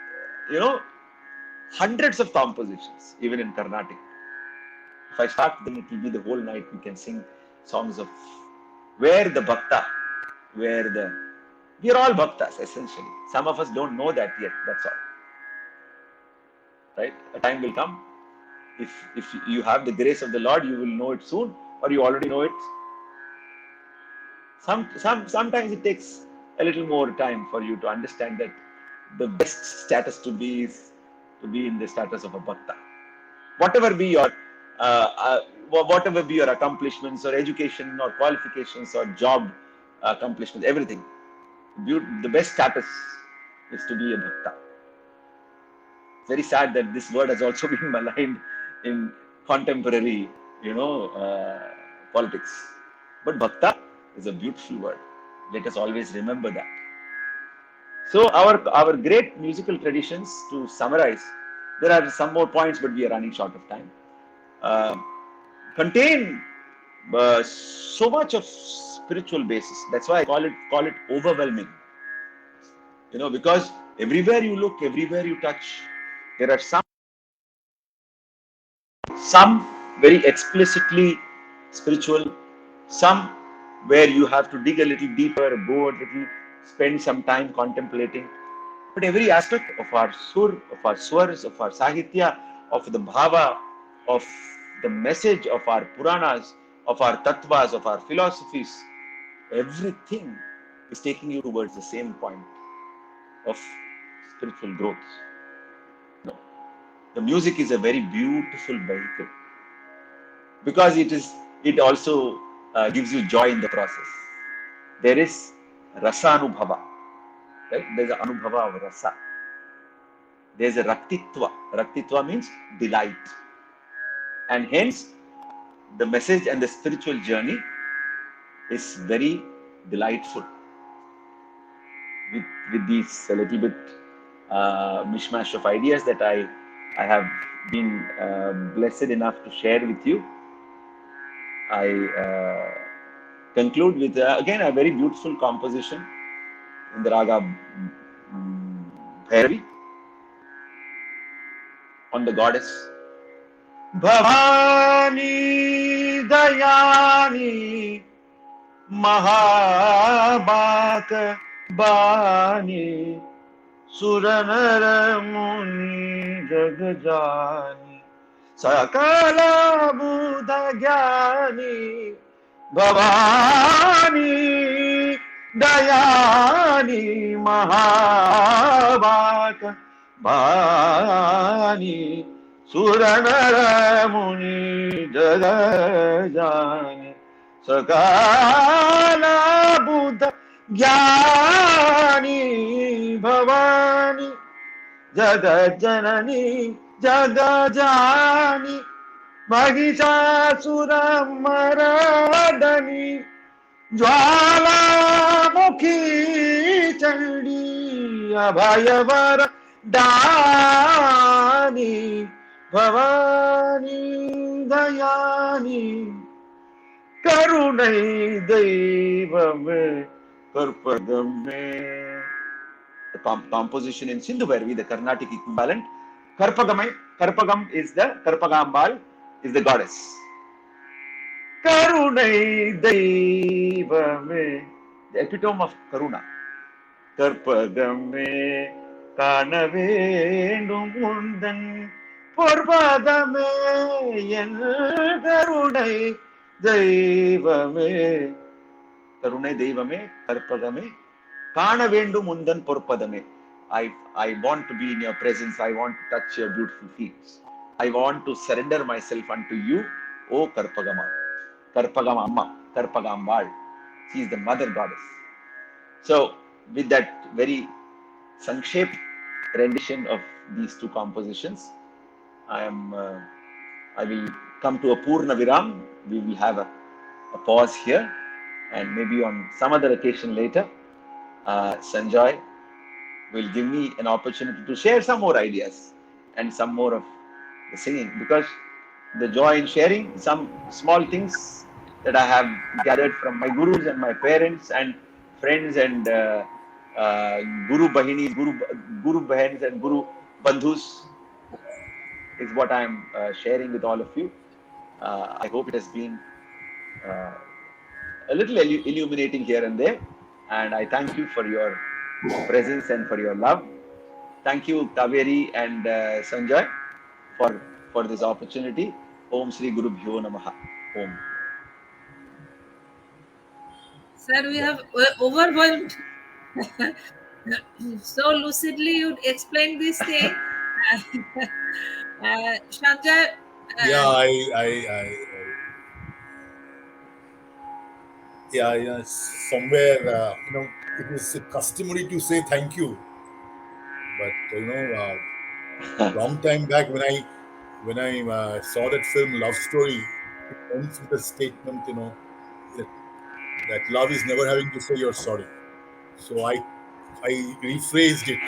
Hundreds of compositions, even in Carnatic. If I start, then it will be the whole night. We can sing songs of where the bhakta, we are all bhaktas essentially. Some of us don't know that yet, that's all. Right? A time will come. If you have the grace of the Lord, you will know it soon, or you already know it. Sometimes it takes a little more time for you to understand that the best status to be is to be in the status of a bhakta. Whatever be your accomplishments or education or qualifications or job accomplishments, everything, the best status is to be a bhakta. Very sad that this word has also been maligned in contemporary, politics. But bhakta is a beautiful word. Let us always remember that. So our great musical traditions, to summarize, there are some more points, but we are running short of time, contain so much of spiritual basis. That's why I call it overwhelming. Because everywhere you look, everywhere you touch, there are some very explicitly spiritual, some where you have to dig a little deeper, go a little, spend some time contemplating. But every aspect of our sur, of our swars, of our sahitya, of the bhava, of the message of our Puranas, of our tattvas, of our philosophies, everything is taking you towards the same point of spiritual growth. No. The music is a very beautiful vehicle because it also gives you joy in the process. There is rasa anubhava, right? There's an anubhava of rasa. There's a raktitva. Raktitva means delight. And hence, the message and the spiritual journey is very delightful. With these a little bit mishmash of ideas that I have been blessed enough to share with you, I conclude with again a very beautiful composition in the raga Bhairavi on the goddess. Bhavani Dayani Mahabhaka Bani Suranara Muni Jagajani Sakala Buddha Gyani Bhavani Dayani Mahabhaka Bani Suranara Muni Jagajani Sakala Buddha Gyani Bhavani Jagajanani Jagajani Mahishasuramardani Jwalamukhi Chandi Abhayavara Dani Bhavani Dayani Karunai Devame Karpagame. The composition in Sindhu Bhairavi, the Carnatic equivalent. Karpagam is the Karpagambal is the goddess. Karunai Devame, the epitome of Karuna. Karpagame Kanavendum Mundan Porpadame Yen Karunai Devame Karpagame Kana Vendu Mundan Porpadame. I want to be in your presence. I want to touch your beautiful feet. I want to surrender myself unto you, O Karpagama. Karpagama Amma, Karpagambal. She is the mother goddess. So, with that very Sankshep rendition of these two compositions, I will come to a Purna Viram. We will have a pause here, and maybe on some other occasion later, Sanjoy will give me an opportunity to share some more ideas and some more of the singing, because the joy in sharing some small things that I have gathered from my gurus and my parents and friends and Guru Bahinis, Guru Bahins and Guru Bandhus is what I am sharing with all of you. I hope it has been a little illuminating here and there, and I thank you for your presence and for your love. Thank you, Kaveri and Sanjoy, for this opportunity. Om Sri Guru Bhyo Namaha. Om. Sir, we have overwhelmed. So lucidly you explained this thing. Sanjay. Somewhere, it is customary to say thank you, but long time back when I saw that film Love Story, it ends with a statement, that love is never having to say you're sorry. So I rephrased it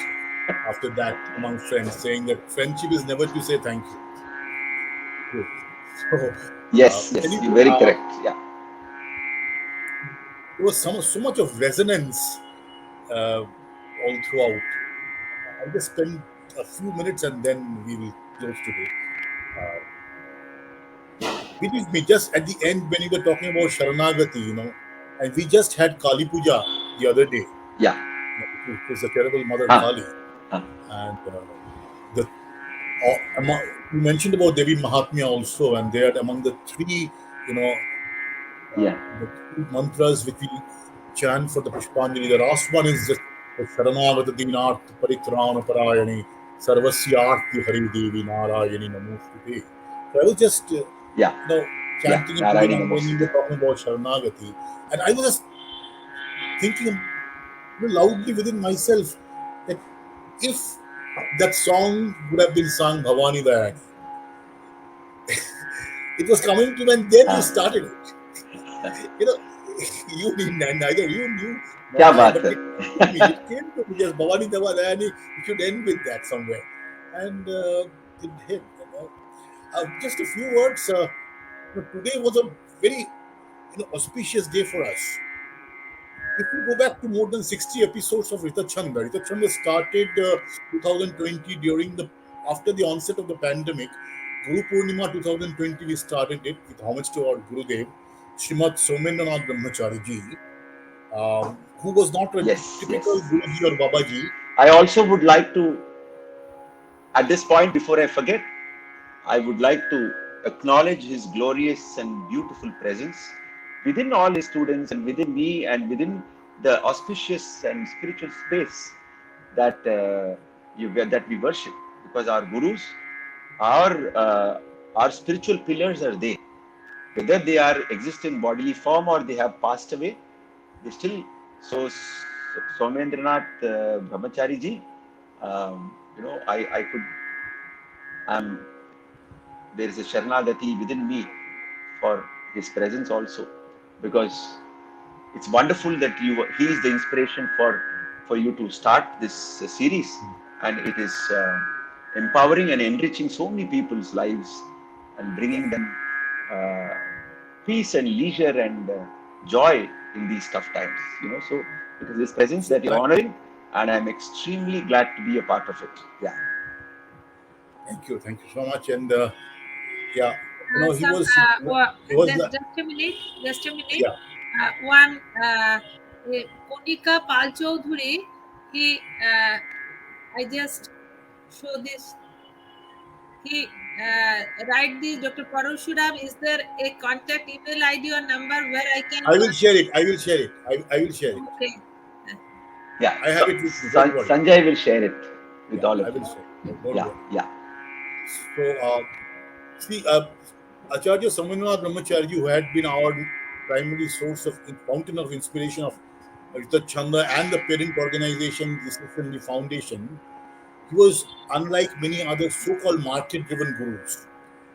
after that among friends, saying that friendship is never to say thank you. Good. So, yes, you're very correct. Yeah. There was so much of resonance all throughout. I'll just spend a few minutes and then we will close today. Believe me, just at the end when you were talking about Sharanagati, and we just had Kali Puja the other day. Yeah. It was a terrible mother Kali. And You mentioned about Devi Mahatmya also, and they are among the three, you know, Yeah. the three mantras which we chant for the Pushpanjali. The last one is just the Sharanagata Dinarth Paritrana Parayani Sarvasyarthi Hari Devi Narayani Namostute. So I was just, Yeah. Yeah. chanting it Narayani when you were Namostute. talking about Sharanagati, and I was just thinking loudly within myself that if that song would have been sung Bhavani Dayani, it was coming to me, and then you Ah. started it. You know, you didn't, neither you knew nor क्या I, बात but है. it came to me just Bhavani Dayani. You should end with that somewhere, and it did. Just a few words. Today was a very auspicious day for us. If we go back to more than 60 episodes of Rita Chanda started 2020 after the onset of the pandemic. Guru Purnima 2020 we started it with homage to our Gurudev, Srimad Somendranath Brahmachari ji, who was not a Yes. typical Yes. Guruji or Babaji. I also would like to, at this point, before I forget, I would like to acknowledge his glorious and beautiful presence within all his students and within me and within the auspicious and spiritual space that that we worship. Because our gurus, our spiritual pillars are they. Whether they are exist in bodily form or they have passed away, they still. So Somendranath Brahmachari ji, I could. There is a Sharanagati within me for his presence also, because it's wonderful that he is the inspiration for you to start this series, and it is empowering and enriching so many people's lives and bringing them uh, peace and leisure and joy in these tough times. So it is his presence that you're honoring, and I'm extremely glad to be a part of it. Yeah. Thank you so much, and yeah, he Some, was just a minute. yeah. One Konika Pal Chaudhuri, he I just show this. He write this. Dr. Parashuram, is there a contact email ID or number where I can? I will share it. I will share it. Okay. Yeah. I have it with me. Don't worry. Sanjay will share it with all of I you. will share it. Don't worry. Yeah. So, see, Acharya Somendranath Brahmachari, who had been our primary source of fountain of inspiration of Rita Chanda and the parent organization, this is the foundation, he was unlike many other so-called market-driven gurus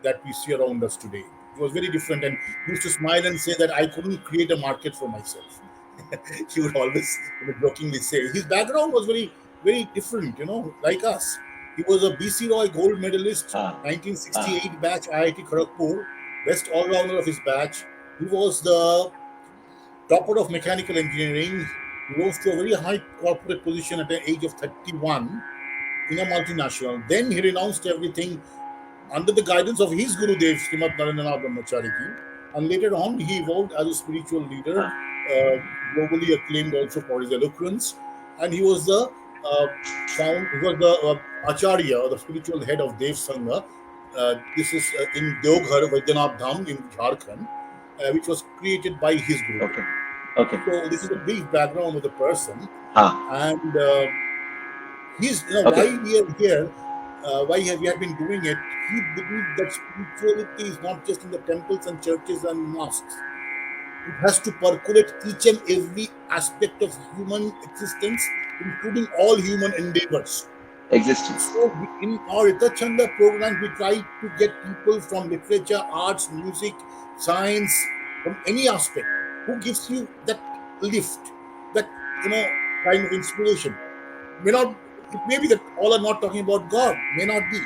that we see around us today. He was very different, and he used to smile and say that I couldn't create a market for myself. He would always jokingly say. His background was very, very different, like us. He was a BC Roy gold medalist, 1968 batch IIT Kharagpur, best all-rounder of his batch. He was the topper of mechanical engineering. He rose to a very high corporate position at the age of 31 in a multinational. Then he renounced everything under the guidance of his Gurudev, Srimad Narendranath Brahmachari ji. And later on, he evolved as a spiritual leader, globally acclaimed also for his eloquence. And he was the Acharya, or the spiritual head of Dev Sangha. This is in Deoghar, Vaidyanath Dham in Jharkhand, which was created by his Guru. Okay. So this is a brief background of the person. And he's, why we are here, why we have been doing it. He believes that spirituality is not just in the temples and churches and mosques. It has to percolate each and every aspect of human existence, including all human endeavors. So in our Rita Chanda programs, we try to get people from literature, arts, music, science, from any aspect, who gives you that lift, that kind of inspiration. It may be that all are not talking about God, may not be,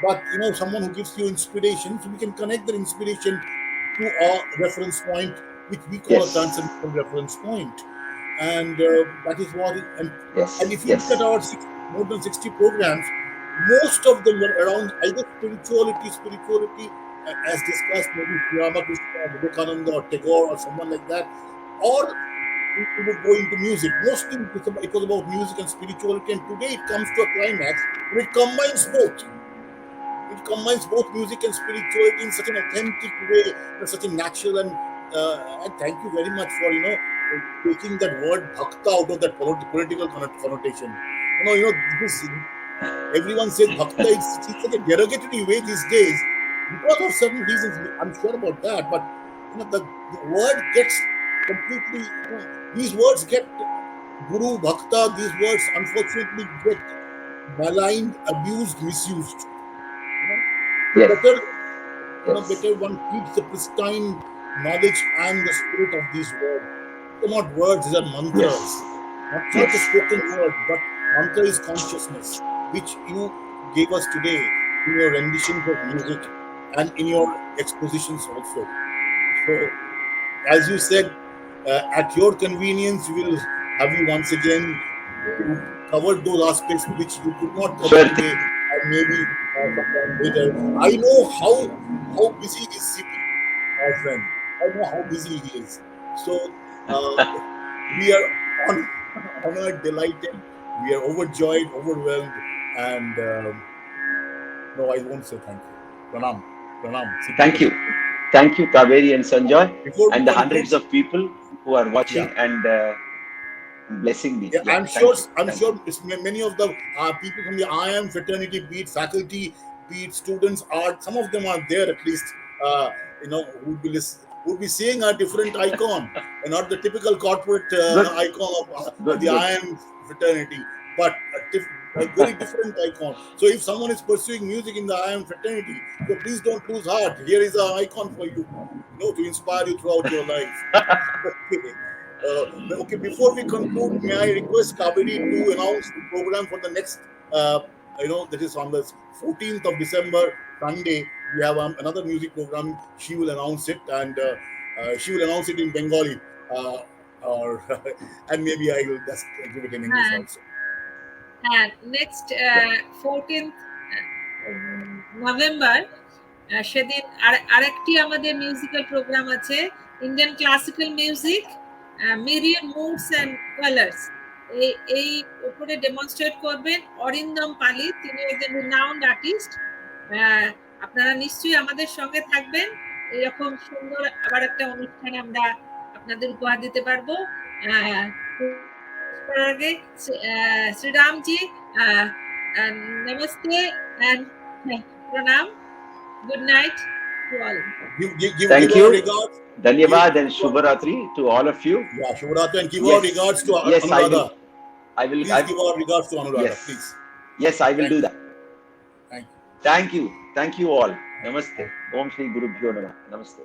but someone who gives you inspiration, so we can connect the inspiration to a reference point, which we call a transcendental reference point, and that is what. And if you look at our more than 60 programs, most of them were around either spirituality, as discussed, maybe Ramakrishna, Vivekananda, or Tagore, or someone like that, or we would go into music. Mostly it was about music and spirituality, and today it comes to a climax and it combines both. It combines both music and spirituality in such an authentic way, in such a natural and thank you very much for taking that word bhakta out of that political connotation. This everyone says bhakta is such a derogatory way these days because of certain reasons. I'm sure about that, but the word gets completely. These words get guru bhakta. These words unfortunately get maligned, abused, misused. Yes. Better, Yes. better one keeps the pristine knowledge and the spirit of these words. They're not words; these are mantras. Yes. Not Yes. the spoken word, but mantra is consciousness, which you gave us today in your renditions of music and in your expositions also. So, as you said, at your convenience, we will have you once again to cover those aspects which you could not cover Sure. today, and maybe sometime later. I know how busy is CP, our friend. I know how busy he is. So we are honored, delighted. We are overjoyed, overwhelmed, and no, I won't say thank you. Pranam, Pranam. Thank you. Thank you, Kaveri and Sanjoy, Before we and the conclude, hundreds of people who are watching yeah. and blessing me. Yeah, Yeah, I'm thank sure. you. I'm Thank sure you. many of the people from the IIM fraternity, be it faculty, be it students, are some of them are there at least. Who would be seeing a different icon, and not the typical corporate Good. icon of Good. the Good. IIM fraternity, but a very different icon. So if someone is pursuing music in the IIM fraternity, so please don't lose heart. Here is an icon for you, to inspire you throughout your life. Okay, before we conclude, may I request Kaveri to announce the program for the next, that is on the 14th of December, Sunday. We have another music program. She will announce it, and she will announce it in Bengali, or and maybe I will just give it in English also. Next 14th November সেদিন আরেকটি আমাদের musical programme আছে, Indian classical music, Miriam moods and colours. এই উপরে demonstrate করবেন অরিন্দম পালি, তিনি একজন রিনাউন্ড আর্টিস্ট। আপনারা নিশ্চয়ই আমাদের সঙ্গে থাকবেন, এরকম সুন্দর আবার একটা অনুষ্ঠানে আমরা আপনাদের উপহার দিতে পারবো। আগে শ্রীরামজি, namaste and pranam. Good night to all. Thank give you. our regards. Dhanyavad and Shubharatri to all of you. Yeah, Shubharatri, and give Yes. our regards to Yes, Anuradha. I will. Please give our regards to Anuradha, Yes. please. Yes, I will Thank do you. that. Thank you. Thank you. Thank you all. Namaste. Om Shri Guru Bhyo Namah. Namaste.